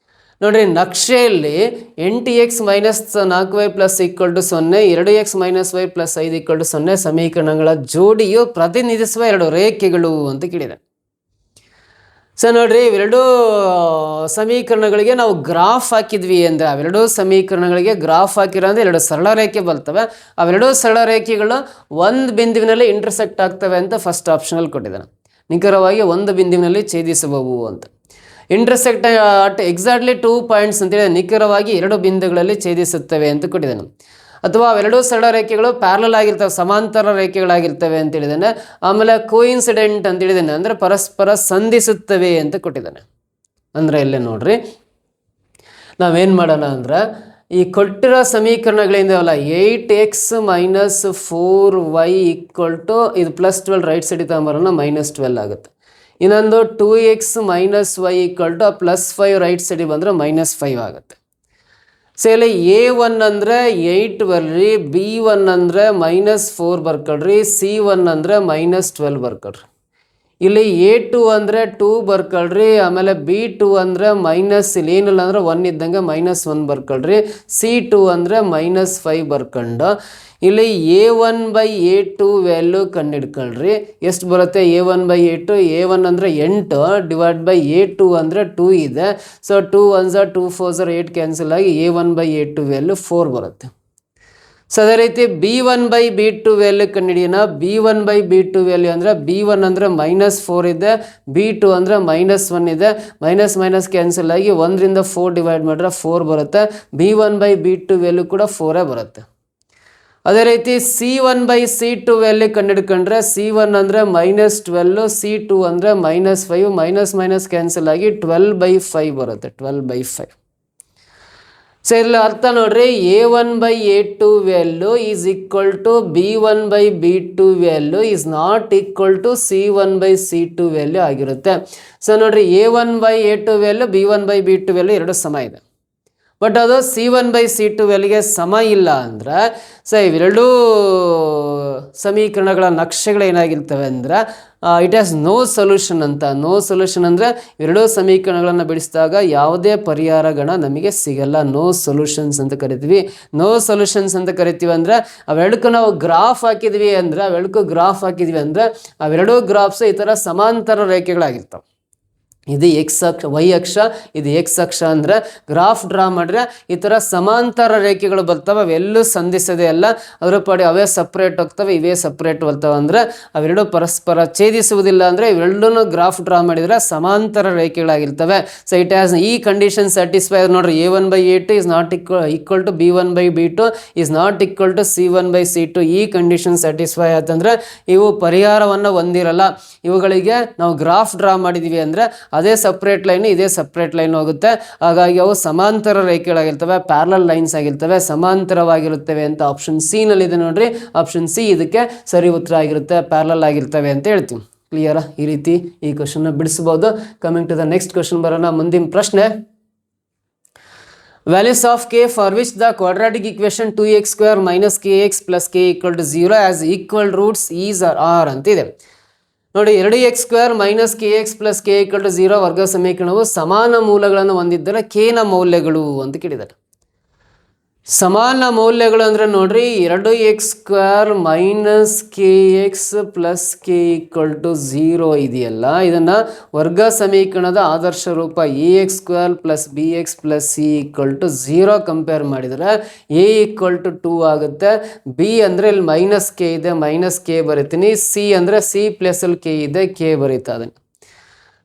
ನೋಡ್ರಿ, ನಕ್ಷೆಯಲ್ಲಿ 8x minus 4y plus equal to 0, 2x minus y plus 5 equal to 0 ಸಮೀಕರಣಗಳ ಜೋಡಿಯು ಪ್ರತಿನಿಧಿಸುವ 2 ರೇಖೆಗಳು ಅಂತ ಕೇಳಿದೆ. So ನೋಡ್ರಿ, ಇವೆರಡೂ ಸಮೀಕರಣಗಳಿಗೆ ನಾವು ಗ್ರಾಫ್ ಹಾಕಿದ್ವಿ ಅಂದರೆ ಅವೆರಡೂ ಸಮೀಕರಣಗಳಿಗೆ ಗ್ರಾಫ್ ಹಾಕಿರೋ ಅಂದರೆ 2 ಸರಳ ರೇಖೆ ಬರ್ತವೆ. ಅವೆರಡೂ ಸರಳ ರೇಖೆಗಳು ಒಂದು ಬಿಂದುವಿನಲ್ಲಿ ಇಂಟರ್ಸೆಕ್ಟ್ ಆಗ್ತವೆ ಅಂತ ಫಸ್ಟ್ ಆಪ್ಷನಲ್ಲಿ ಕೊಟ್ಟಿದ್ದಾನೆ. ನಿಖರವಾಗಿ ಒಂದು ಬಿಂದುವಿನಲ್ಲಿ ಛೇದಿಸಬಹುದು ಅಂತ. ಇಂಟರ್ಸೆಕ್ಟ್ ಅಟ್ ಎಕ್ಸಾಕ್ಟ್ಲಿ 2 ಪಾಯಿಂಟ್ಸ್ ಅಂತೇಳಿ ನಿಖರವಾಗಿ 2 ಬಿಂದುಗಳಲ್ಲಿ ಛೇದಿಸುತ್ತವೆ ಅಂತ ಕೊಟ್ಟಿದ್ದಾನೆ. ಅಥವಾ ಅವೆರಡೂ ಸರಳ ರೇಖೆಗಳು ಪ್ಯಾರಲಲ್ ಆಗಿರ್ತವೆ, ಸಮಾಂತರ ರೇಖೆಗಳಾಗಿರ್ತವೆ ಅಂತ ಹೇಳಿದ್ದಾನೆ. ಆಮೇಲೆ ಕೋಇನ್ಸಿಡೆಂಟ್ ಅಂತ ಹೇಳಿದ್ದಾನೆ, ಅಂದರೆ ಪರಸ್ಪರ ಸಂಧಿಸುತ್ತವೆ ಅಂತ ಕೊಟ್ಟಿದ್ದಾನೆ. ಅಂದರೆ ಇಲ್ಲೇ ನೋಡ್ರಿ, ನಾವೇನು ಮಾಡೋಣ ಅಂದ್ರೆ ಈ ಕೊಟ್ಟಿರೋ ಸಮೀಕರಣಗಳಿಂದವಲ್ಲ, 8x minus 4y equal to ಇದು ಪ್ಲಸ್ 12 ರೈಟ್ ಸೈಡಿಗೆ ತಗೊಂಬರೋಣ, ಮೈನಸ್ 12 ಆಗುತ್ತೆ. ಇನ್ನೊಂದು 2x minus y equal to plus 5 right ಸೈಡಿಗೆ ಬಂದರೆ ಮೈನಸ್ 5 ಆಗುತ್ತೆ. ಸೊ ಇಲ್ಲಿ A1 ಅಂದರೆ 8 ಬರ್ರಿ, B1 ಅಂದರೆ ಮೈನಸ್ 4 ಬರ್ಕೊಳ್ರಿ, C1 ಅಂದರೆ ಮೈನಸ್ 12 ಬರ್ಕೊಳ್ರಿ. ಇಲ್ಲಿ A2 ಅಂದರೆ 2 ಬರ್ಕೊಳ್ರಿ, ಆಮೇಲೆ B2 ಅಂದರೆ ಮೈನಸ್, ಇಲ್ಲಿ ಏನಿಲ್ಲ ಅಂದರೆ 1 ಇದ್ದಂಗೆ ಮೈನಸ್ 1 ಬರ್ಕೊಳ್ರಿ. C2 ಅಂದರೆ ಮೈನಸ್ 5 ಬರ್ಕೊಂಡು ಇಲ್ಲಿ A1/A2 ವ್ಯಾಲ್ಯೂ ಕಂಡುಹಿಡ್ಕೊಳ್ರಿ. ಎಷ್ಟು ಬರುತ್ತೆ? A1/A2, A1 ಅಂದರೆ 8 ಡಿವೈಡ್ ಬೈ A2 ಅಂದರೆ 2 ಇದೆ. ಸೊ 2 1s 2 4s 8 ಕ್ಯಾನ್ಸಲ್ ಆಗಿ A1/A2 ವ್ಯಾಲ್ಯೂ 4 ಬರುತ್ತೆ. ಸೊ ಅದೇ ರೀತಿ B1/B2 ವ್ಯಾಲ್ಯೂ ಕಂಡುಹಿಡಿಯೋಣ. B1/B2 ವ್ಯಾಲ್ಯೂ ಅಂದರೆ B1 ಅಂದರೆ ಮೈನಸ್ 4 ಇದೆ, B2 ಅಂದರೆ ಮೈನಸ್ 1 ಇದೆ. ಮೈನಸ್ ಮೈನಸ್ ಕ್ಯಾನ್ಸಲ್ ಆಗಿ 1ರಿಂದ 4 ಡಿವೈಡ್ ಮಾಡಿದ್ರೆ 4 ಬರುತ್ತೆ. B1/B2 ವ್ಯಾಲ್ಯೂ ಕೂಡ 4 ಬರುತ್ತೆ. ಅದೇ ರೀತಿ C1/C2 ವ್ಯಾಲ್ಯೂ ಕಂಡುಹಿಡ್ಕೊಂಡ್ರೆ C1 ಅಂದರೆ ಮೈನಸ್ 12, C2 ಅಂದರೆ ಮೈನಸ್ 5, ಮೈನಸ್ ಮೈನಸ್ ಕ್ಯಾನ್ಸಲ್ ಆಗಿ 12/5 ಬರುತ್ತೆ, 12/5. ಸೊ ಇಲ್ಲಿ ಅರ್ಥ ನೋಡ್ರಿ, A1/A2 value is equal to B1/B2 value is not equal to C1/C2 value ಆಗಿರುತ್ತೆ. ಸೊ ನೋಡ್ರಿ, A1/A2 ವ್ಯಾಲ್ಯೂ B1/B2 ವ್ಯಾಲ್ಯೂ ಎರಡು ಸಮ ಇದೆ. ಬಟ್ ಅದು C1/C2 ವ್ಯಾಲ್ಯೂಗೆ ಸಮ ಇಲ್ಲ ಅಂದರೆ ಸೊ ಇವೆರಡೂ ಸಮೀಕರಣಗಳ ನಕ್ಷೆಗಳೇನಾಗಿರ್ತವೆ ಅಂದರೆ ಇಟ್ ಹ್ಯಾಸ್ ನೋ ಸೊಲ್ಯೂಷನ್ ಅಂತ. ನೋ ಸೊಲ್ಯೂಷನ್ ಅಂದರೆ ಎರಡೂ ಸಮೀಕರಣಗಳನ್ನು ಬಿಡಿಸಿದಾಗ ಯಾವುದೇ ಪರಿಹಾರಗಣ ನಮಗೆ ಸಿಗಲ್ಲ. ನೋ ಸೊಲ್ಯೂಷನ್ಸ್ ಅಂತ ಕರಿತೀವಿ. ನೋ ಸೊಲ್ಯೂಷನ್ಸ್ ಅಂತ ಕರಿತೀವಿ ಅಂದರೆ ಅವೆರಡಕ್ಕೂ ನಾವು ಗ್ರಾಫ್ ಹಾಕಿದ್ವಿ ಅಂದರೆ ಅವೆರಡೂ ಗ್ರಾಫ್ಸ್ ಈ ಥರ ಸಮಾಂತರ ರೇಖೆಗಳಾಗಿರ್ತವೆ. ಇದು ಎಕ್ಸ್ ಅಕ್ಷ, ವೈ ಅಕ್ಷ, ಇದು ಎಕ್ಸ್ ಅಕ್ಷ ಅಂದರೆ ಗ್ರಾಫ್ ಡ್ರಾ ಮಾಡಿದ್ರೆ ಈ ಥರ ಸಮಾಂತರ ರೇಖೆಗಳು ಬರ್ತವೆ. ಅವೆಲ್ಲೂ ಸಂಧಿಸದೆ ಅಲ್ಲ, ಅದರ ಪಡೆ ಅವೇ ಸಪ್ರೇಟ್ ಹೋಗ್ತವೆ, ಇವೇ ಸಪ್ರೇಟ್ ಬರ್ತವೆ. ಅಂದರೆ ಅವೆರಡು ಪರಸ್ಪರ ಛೇದಿಸುವುದಿಲ್ಲ. ಅಂದರೆ ಇವೆರಡೂ ಗ್ರಾಫ್ ಡ್ರಾ ಮಾಡಿದರೆ ಸಮಾಂತರ ರೇಖೆಗಳಾಗಿರ್ತವೆ. ಸೊ ಇಟ್ ಹ್ಯಾಸ್ ಈ ಕಂಡೀಷನ್ ಸ್ಯಾಟಿಸ್ಫೈ. ನೋಡ್ರಿ, A1/A2 is not equal to B1/B2 is not equal to C1/C2. ಈ ಕಂಡೀಷನ್ ಸ್ಯಾಟಿಸ್ಫೈ ಆಯ್ತಂದ್ರೆ ಇವು ಪರಿಹಾರವನ್ನು ಹೊಂದಿರಲ್ಲ. ಇವುಗಳಿಗೆ ನಾವು ಗ್ರಾಫ್ ಡ್ರಾ ಮಾಡಿದ್ದೀವಿ ಅಂದರೆ ಅದೇ ಸಪ್ರೇಟ್ ಲೈನ್, ಇದೇ ಸಪ್ರೇಟ್ ಲೈನ್ ಹೋಗುತ್ತೆ. ಹಾಗಾಗಿ ಅವು ಸಮಾಂತರ ರೇಖೆಗಳಾಗಿರ್ತವೆ, ಪ್ಯಾರಲಲ್ ಲೈನ್ಸ್ ಆಗಿರ್ತವೆ, ಸಮಾಂತರವಾಗಿರುತ್ತವೆ ಅಂತ ಆಪ್ಷನ್ ಸಿ ನಲ್ಲಿದೆ ನೋಡ್ರಿ. ಆಪ್ಷನ್ ಸಿ ಇದಕ್ಕೆ ಸರಿ ಉತ್ತರ ಆಗಿರುತ್ತೆ, ಪ್ಯಾರಲಲ್ ಆಗಿರ್ತವೆ ಅಂತ ಹೇಳ್ತೀವಿ. ಕ್ಲಿಯರಾ? ಈ ರೀತಿ ಈ ಕ್ವಶನ್ ಬಿಡಿಸಬಹುದು. Coming to the next question ಬರೋಣ. ಮುಂದಿನ ಪ್ರಶ್ನೆ, values of k for which the quadratic equation 2x² minus kx plus k equal to 0 has equal roots is or are ಅಂತಿದೆ. ನೋಡಿ, 2x² minus kx plus k equal to 0 ವರ್ಗ ಸಮೀಕರಣವು ಸಮಾನ ಮೂಲಗಳನ್ನು ಹೊಂದಿದ್ದರೆ k ನ ಮೌಲ್ಯಗಳು ಅಂತ ಕೇಳಿದ್ದಾರೆ. ಸಮಾನ ಮೌಲ್ಯಗಳು ಅಂದರೆ ನೋಡ್ರಿ, 2x² minus kx plus k equal to 0 ಇದೆಯಲ್ಲ, ಇದನ್ನು ವರ್ಗ ಸಮೀಕರಣದ ಆದರ್ಶ ರೂಪ ax² plus bx plus c equal to 0 compare ಮಾಡಿದರೆ a equal to 2 ಆಗುತ್ತೆ. b ಅಂದರೆ ಇಲ್ಲಿ ಮೈನಸ್ k ಇದೆ, ಮೈನಸ್ k ಬರಿತೀನಿ. c ಅಂದರೆ c ಪ್ಲಸ್ ಅಲ್ಲಿ k ಇದೆ, k ಬರೀತಾ ಇದೆ.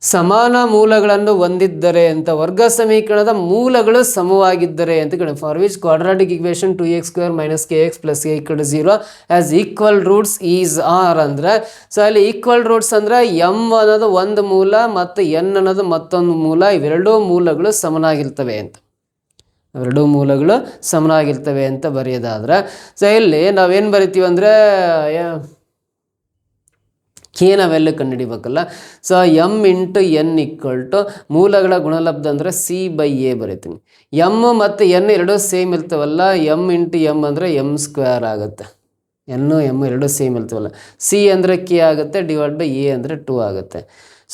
ಸಮಾನ ಮೂಲಗಳನ್ನು ಹೊಂದಿದ್ದರೆ ಅಂತ, ವರ್ಗ ಸಮೀಕರಣದ ಮೂಲಗಳು ಸಮವಾಗಿದ್ದರೆ ಅಂತ ಕೇಳಿ. For which quadratic equation 2x² minus kx plus k equal to 0 has equal roots is are ಅಂದರೆ, ಸೊ ಅಲ್ಲಿ ಈಕ್ವಲ್ ರೂಟ್ಸ್ ಅಂದರೆ m ಅನ್ನೋದು ಒಂದು ಮೂಲ ಮತ್ತು n ಅನ್ನೋದು ಮತ್ತೊಂದು ಮೂಲ, ಇವೆರಡೂ ಮೂಲಗಳು ಸಮನಾಗಿರ್ತವೆ ಅಂತ. ಎರಡೂ ಮೂಲಗಳು ಸಮನಾಗಿರ್ತವೆ ಅಂತ ಬರೆಯೋದಾದ್ರೆ, ಸೊ ಇಲ್ಲಿ ನಾವೇನು ಬರಿತೀವಿ ಅಂದರೆ ಕೆ ನಾವೆಲ್ಲ ಕಂಡುಹಿಡಿಬೇಕಲ್ಲ. So m into n equal to ಮೂಲಗಳ ಗುಣಲಬ್ಧ ಅಂದರೆ c/a ಬರಿತೀನಿ. m ಮತ್ತು n ಎರಡೂ ಸೇಮ್ ಇರ್ತವಲ್ಲ, m ಇಂಟು m ಅಂದರೆ m² ಆಗುತ್ತೆ. n m ಎರಡೂ ಸೇಮ್ ಇರ್ತವಲ್ಲ. c ಅಂದರೆ k ಆಗುತ್ತೆ, ಡಿವೈಡ್ ಬೈ a ಅಂದರೆ 2 ಆಗುತ್ತೆ.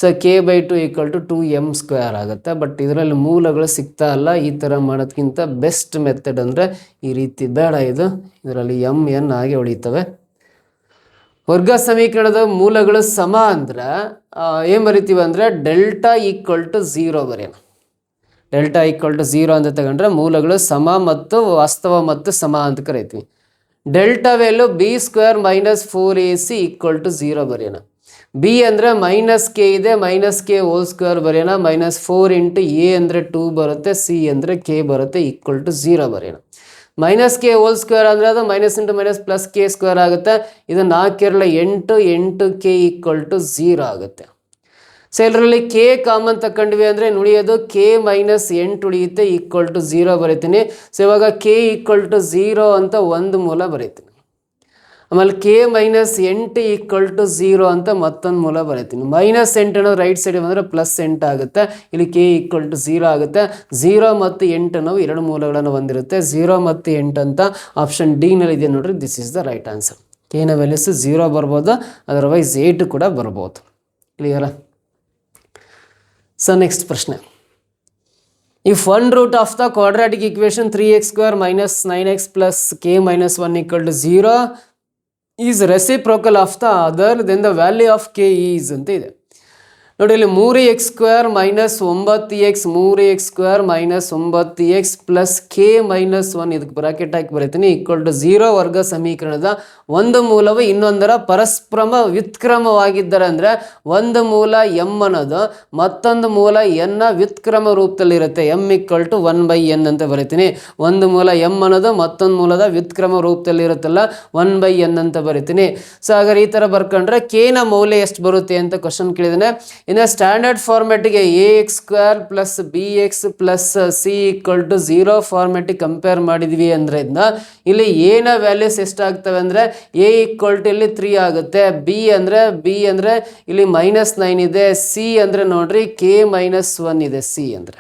So k/2 equal to 2m² ಆಗುತ್ತೆ. ಬಟ್ ಇದರಲ್ಲಿ ಮೂಲಗಳು ಸಿಗ್ತಾ ಇಲ್ಲ. ಈ ಥರ ಮಾಡೋದಕ್ಕಿಂತ ಬೆಸ್ಟ್ ಮೆಥಡ್ ಅಂದರೆ ಈ ರೀತಿ ಬೇಡ, ಇದರಲ್ಲಿ m n ಆಗಿ ಉಳಿತವೆ. ವರ್ಗ ಸಮೀಕರಣದ ಮೂಲಗಳು ಸಮ ಅಂದ್ರೆ ಏನು ಬರಿತೀವಿ ಅಂದರೆ ಡೆಲ್ಟಾ ಈಕ್ವಲ್ ಟು 0 ಬರೆಯೋಣ. ಡೆಲ್ಟಾ ಈಕ್ವಲ್ ಟು 0 ಅಂತ ತಗೊಂಡ್ರೆ ಮೂಲಗಳು ಸಮ ಮತ್ತು ವಾಸ್ತವ ಮತ್ತು ಸಮ ಅಂತ ಕರಿತೀವಿ. Delta value b² minus 4ac equal to 0 ಬರೆಯೋಣ. b ಅಂದರೆ ಮೈನಸ್ k ಇದೆ, ಮೈನಸ್ k ಹೋಲ್ ಸ್ಕ್ವೇರ್ ಬರೆಯೋಣ. ಮೈನಸ್ 4 ಇಂಟು a ಅಂದರೆ 2 ಬರುತ್ತೆ, c ಅಂದರೆ k ಬರುತ್ತೆ, ಈಕ್ವಲ್ ಟು 0 ಬರೆಯೋಣ. ಮೈನಸ್ ಕೆ ಹೋಲ್ ಸ್ಕ್ವೇರ್ ಅಂದರೆ ಅದು minus into minus plus K square ಆಗುತ್ತೆ. ಇದು 4 8 ಕೆ ಈಕ್ವಲ್ ಟು 0 ಆಗುತ್ತೆ. ಸೊ ಇದರಲ್ಲಿ ಕೆ ಕಾಮನ್ ತಗೊಂಡ್ವಿ ಅಂದರೆ ಉಳಿಯೋದು ಕೆ ಮೈನಸ್ 8 ಉಳಿಯುತ್ತೆ, ಈಕ್ವಲ್ ಟು 0 ಬರೀತೀನಿ. ಸೊ ಇವಾಗ ಕೆ ಈಕ್ವಲ್ ಟು 0 ಅಂತ ಒಂದು ಮೂಲ ಬರೀತೀನಿ. ಆಮೇಲೆ ಕೆ ಮೈನಸ್ 8 ಈಕ್ವಲ್ ಟು 0 ಅಂತ ಮತ್ತೊಂದು ಮೂಲ ಬರೀತೀನಿ. ಮೈನಸ್ 8 ಅನ್ನೋದು ರೈಟ್ ಸೈಡ್ ಬಂದರೆ ಪ್ಲಸ್ 8 ಆಗುತ್ತೆ. ಇಲ್ಲಿ ಕೆ ಈಕ್ವಲ್ ಟು 0 ಆಗುತ್ತೆ. 0 ಮತ್ತು 8 ನಾವು ಎರಡು ಮೂಲಗಳನ್ನು ಹೊಂದಿರುತ್ತೆ. 0 ಮತ್ತು 8 ಅಂತ ಆಪ್ಷನ್ ಡಿ ನಲ್ಲಿ ಇದೆ ನೋಡ್ರಿ. This is the right answer. ಕೆನ ವ್ಯಾಲ್ಯೂಸ್ 0 ಬರ್ಬೋದು, ಅದರ್ವೈಸ್ 8 ಕೂಡ ಬರ್ಬೋದು. ಕ್ಲಿಯರಾ? ಸೊ ನೆಕ್ಸ್ಟ್ ಪ್ರಶ್ನೆ, if one root of the quadratic equation 3x² minus 9x plus k minus 1 equal to 0 is reciprocal of the other, then the value of k is ಅಂತ ಇದೆ ನೋಡಿ. ಇಲ್ಲಿ 3x² minus 9x 3x² minus 9x plus K minus 1 ಇದಕ್ಕೆ bracket ಹಾಕಿ ಬರೀತೀನಿ, equal to 0 ವರ್ಗ ಸಮೀಕರಣದ ಒಂದು ಮೂಲವು ಇನ್ನೊಂದರ ಪರಸ್ಪರ ವ್ಯುತ್ಕ್ರಮವಾಗಿದ್ದರೆ ಅಂದರೆ ಒಂದು ಮೂಲ m ಅನ್ನೋದು ಮತ್ತೊಂದು ಮೂಲ n ನ ವ್ಯುತ್ಕ್ರಮ ರೂಪದಲ್ಲಿರುತ್ತೆ. m ಈಕ್ವಲ್ ಟು 1/n ಅಂತ ಬರೀತೀನಿ. ಒಂದು ಮೂಲ m ಅನ್ನೋದು ಮತ್ತೊಂದು ಮೂಲದ ವ್ಯುತ್ಕ್ರಮ ರೂಪದಲ್ಲಿರುತ್ತಲ್ಲ, 1/n ಅಂತ ಬರೀತೀನಿ. ಸೊ ಹಾಗಾದ್ರೆ ಈ ಥರ ಬರ್ಕೊಂಡ್ರೆ ಕೆ ನ ಮೌಲ್ಯ ಎಷ್ಟು ಬರುತ್ತೆ ಅಂತ ಕ್ವಶನ್ ಕೇಳಿದಾನೆ. ಇನ್ನು ಸ್ಟ್ಯಾಂಡರ್ಡ್ ಫಾರ್ಮೆಟಿಗೆ ax² plus bx plus c equal to 0 ಫಾರ್ಮೆಟಿಗೆ ಕಂಪೇರ್ ಮಾಡಿದ್ವಿ ಅಂದ್ರೆ ಇಲ್ಲಿ a ನ ವ್ಯಾಲ್ಯೂಸ್ ಎಷ್ಟಾಗ್ತವೆ ಅಂದರೆ a ಈಕ್ವಲ್ ಟು ಇಲ್ಲಿ 3 ಆಗುತ್ತೆ. b ಅಂದರೆ ಇಲ್ಲಿ -9 ಇದೆ. c ಅಂದರೆ ನೋಡ್ರಿ k -1 ಇದೆ c ಅಂದರೆ.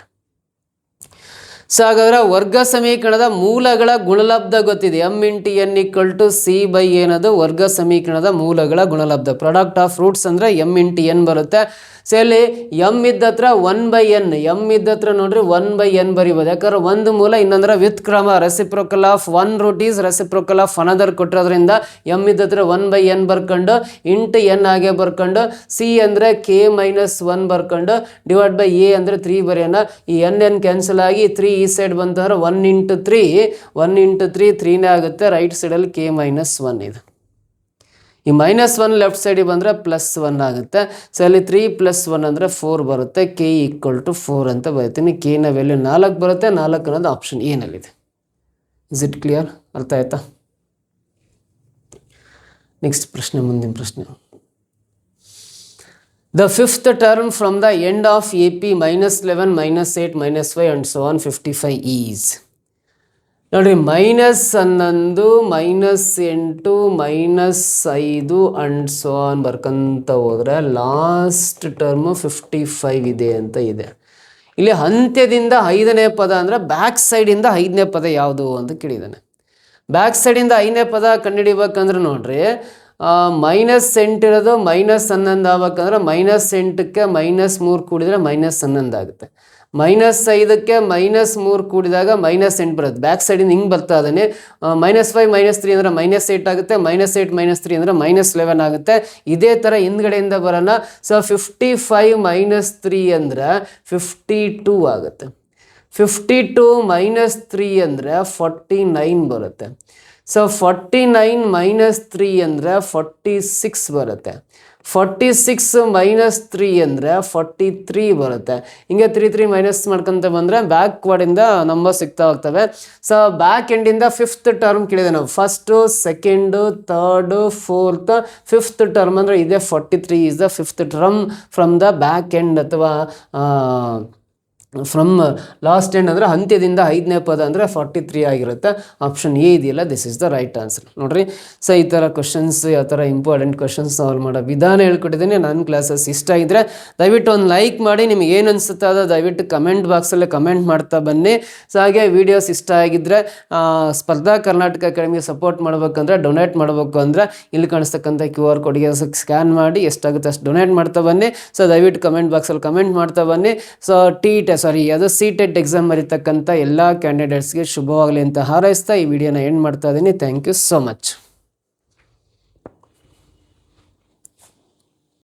ಸೊ ಹಾಗಾದ್ರೆ ವರ್ಗ ಸಮೀಕರಣದ ಮೂಲಗಳ ಗುಣಲಬ್ಧ ಗೊತ್ತಿದೆ. M into N equal to C by ಏನದು ವರ್ಗ ಸಮೀಕರಣದ ಮೂಲಗಳ ಗುಣಲಬ್ಧ. ಪ್ರಾಡಕ್ಟ್ ಆಫ್ ರೂಟ್ಸ್ ಅಂದರೆ ಎಮ್ ಇಂಟು ಎನ್ ಬರುತ್ತೆ. ಸೊ ಇಲ್ಲಿ ಎಮ್ ಇದ್ದತ್ರ 1/n, ಎಮ್ ಇದ್ದತ್ರ ನೋಡ್ರಿ 1/n ಬರಿಬೋದು. ಯಾಕಂದ್ರೆ ಒಂದು ಮೂಲ ಇನ್ನೊಂದರ ವಿತ್ ಕ್ರಮ, reciprocal of one root is reciprocal of another ಕೊಟ್ಟಿರೋದ್ರಿಂದ ಎಮ್ ಇದ್ದತ್ರ 1/n ಬರ್ಕೊಂಡು ಇಂಟು ಎನ್ ಹಾಗೆ ಬರ್ಕೊಂಡು ಸಿ ಅಂದರೆ k-1 ಬರ್ಕೊಂಡು ಡಿವೈಡ್ ಬೈ ಎ ಅಂದರೆ 3 ಬರೆಯೋಣ. ಈ ಎನ್ ಕ್ಯಾನ್ಸಲ್ ಆಗಿ 3 ಈ ಸೈಡ್ ಬಂತಂದ್ರೆ 1 ಇಂಟು 3 3ನೇ ಆಗುತ್ತೆ. ರೈಟ್ ಸೈಡಲ್ಲಿ k-1 ಇದು. ಈ -1 ಲೆಫ್ಟ್ ಸೈಡಿಗೆ ಬಂದರೆ +1 ಆಗುತ್ತೆ. ಸೊ ಅಲ್ಲಿ 3 + 1 ಅಂದರೆ 4 ಬರುತ್ತೆ. k = 4 ಅಂತ ಬರೀತೀನಿ. k ನ ವ್ಯಾಲ್ಯೂ 4 ಬರುತ್ತೆ. 4 ಅನ್ನೋದು ಆಪ್ಷನ್ ಏನಲ್ಲಿದೆ. Is it clear? ಅರ್ಥ ಆಯ್ತಾ? ನೆಕ್ಸ್ಟ್ ಪ್ರಶ್ನೆ, ಮುಂದಿನ ಪ್ರಶ್ನೆ. The fifth term from the end of AP -11, -8, -5 and so on 55 is. ನೋಡ್ರಿ -11, -8, -5 ಅಂಡ್ ಸೋ ಆನ್ ಬರ್ಕಂತ ಹೋದ್ರೆ ಲಾಸ್ಟ್ ಟರ್ಮು 55 ಇದೆ ಅಂತ ಇದೆ. ಇಲ್ಲಿ ಅಂತ್ಯದಿಂದ 5ನೇ ಪದ ಅಂದರೆ ಬ್ಯಾಕ್ ಸೈಡಿಂದ 5ನೇ ಪದ ಯಾವುದು ಅಂತ ಕೇಳಿದ್ದಾನೆ. ಬ್ಯಾಕ್ ಸೈಡಿಂದ 5ನೇ ಪದ ಕಂಡುಹಿಡಿಬೇಕಂದ್ರೆ ನೋಡ್ರಿ -8 ಇರೋದು -11 ಆಗ್ಬೇಕಂದ್ರೆ -8ಕ್ಕೆ -3 ಕೂಡಿದರೆ -11 ಆಗುತ್ತೆ. -5ಕ್ಕೆ -3 ಕೂಡಿದಾಗ -8 ಬರುತ್ತೆ. ಬ್ಯಾಕ್ ಸೈಡಿಂದ ಹಿಂಗೆ ಬರ್ತಾ ಇದ್ದಾನೆ. -5 -3 ಅಂದರೆ -8 ಆಗುತ್ತೆ. -8 -3 ಅಂದರೆ -11 ಆಗುತ್ತೆ. ಇದೇ ಥರ ಹಿಂದ್ಗಡೆಯಿಂದ ಬರೋಣ. ಸೊ 55 -3 ಅಂದರೆ 52 ಆಗುತ್ತೆ. 52 -3 ಅಂದರೆ 49 ಬರುತ್ತೆ. ಸೊ 49 -3 ಅಂದರೆ 46 ಬರುತ್ತೆ. 46 -3 ಅಂದರೆ 43 ಬರುತ್ತೆ. ಹಿಂಗೆ 3 ಮೈನಸ್ ಮಾಡ್ಕೊಂತ ಬಂದರೆ ಬ್ಯಾಕ್ವರ್ಡಿಂದ ನಂಬರ್ ಸಿಗ್ತಾ ಹೋಗ್ತವೆ. ಸೊ ಬ್ಯಾಕ್ ಎಂಡಿಂದ 5th ಟರ್ಮ್ ಕೇಳಿದೆ ನಾವು. 1st, 2nd, 3rd, 4th, 5th term ಅಂದರೆ ಇದೆ. 43 is the 5th term from the back end ಅಥವಾ ಫ್ರಮ್ ಲಾಸ್ಟ್ ಎಂಡ್ ಅಂದರೆ ಅಂತ್ಯದಿಂದ 5ನೇ ಪದ ಅಂದರೆ 43 ಆಗಿರುತ್ತೆ. ಆಪ್ಷನ್ ಎ ಇದೆಯಲ್ಲ, this is the right answer. ನೋಡ್ರಿ, ಸೊ ಈ ಥರ ಕ್ವಶನ್ಸ್, ಯಾವ ಥರ ಇಂಪಾರ್ಟೆಂಟ್ ಕ್ವಶನ್ಸ್ ಸಾಲ್ವ್ ಮಾಡೋ ವಿಧಾನ ಹೇಳ್ಕೊಟ್ಟಿದ್ದೀನಿ. ನನ್ನ ಕ್ಲಾಸಸ್ ಇಷ್ಟ ಆಗಿದ್ರೆ ದಯವಿಟ್ಟು ಒಂದು ಲೈಕ್ ಮಾಡಿ. ನಿಮಗೆ ಏನು ಅನಿಸುತ್ತೆ ಅದು ದಯವಿಟ್ಟು ಕಮೆಂಟ್ ಬಾಕ್ಸಲ್ಲಿ ಕಮೆಂಟ್ ಮಾಡ್ತಾ ಬನ್ನಿ. ಸೊ ಹಾಗೆ ವೀಡಿಯೋಸ್ ಇಷ್ಟ ಆಗಿದ್ದರೆ ಸ್ಪರ್ಧಾ ಕರ್ನಾಟಕ ಅಕಾಡೆಮಿಗೆ ಸಪೋರ್ಟ್ ಮಾಡ್ಬೇಕಂದ್ರೆ, ಡೊನೇಟ್ ಮಾಡಬೇಕು ಅಂದರೆ ಇಲ್ಲಿ ಕಾಣಿಸ್ತಕ್ಕಂಥ QR ಕೋಡ್ಗೆ ಸ್ಕ್ಯಾನ್ ಮಾಡಿ ಎಷ್ಟಾಗುತ್ತೆ ಅಷ್ಟು ಡೊನೇಟ್ ಮಾಡ್ತಾ ಬನ್ನಿ. ಸೊ ದಯವಿಟ್ಟು ಕಮೆಂಟ್ ಬಾಕ್ಸಲ್ಲಿ ಕಮೆಂಟ್ ಮಾಡ್ತಾ ಬನ್ನಿ. ಸೊ ಅದು CTET ಎಕ್ಸಾಮ್ ಬರೀತಕ್ಕಂಥ ಎಲ್ಲ ಕ್ಯಾಂಡಿಡೇಟ್ಸ್ಗೆ ಶುಭವಾಗಲಿ ಅಂತ ಹಾರೈಸ್ತಾ ಈ ವಿಡಿಯೋನ ಎಂಡ್ ಮಾಡ್ತಾ ಇದ್ದೀನಿ. Thank you so much.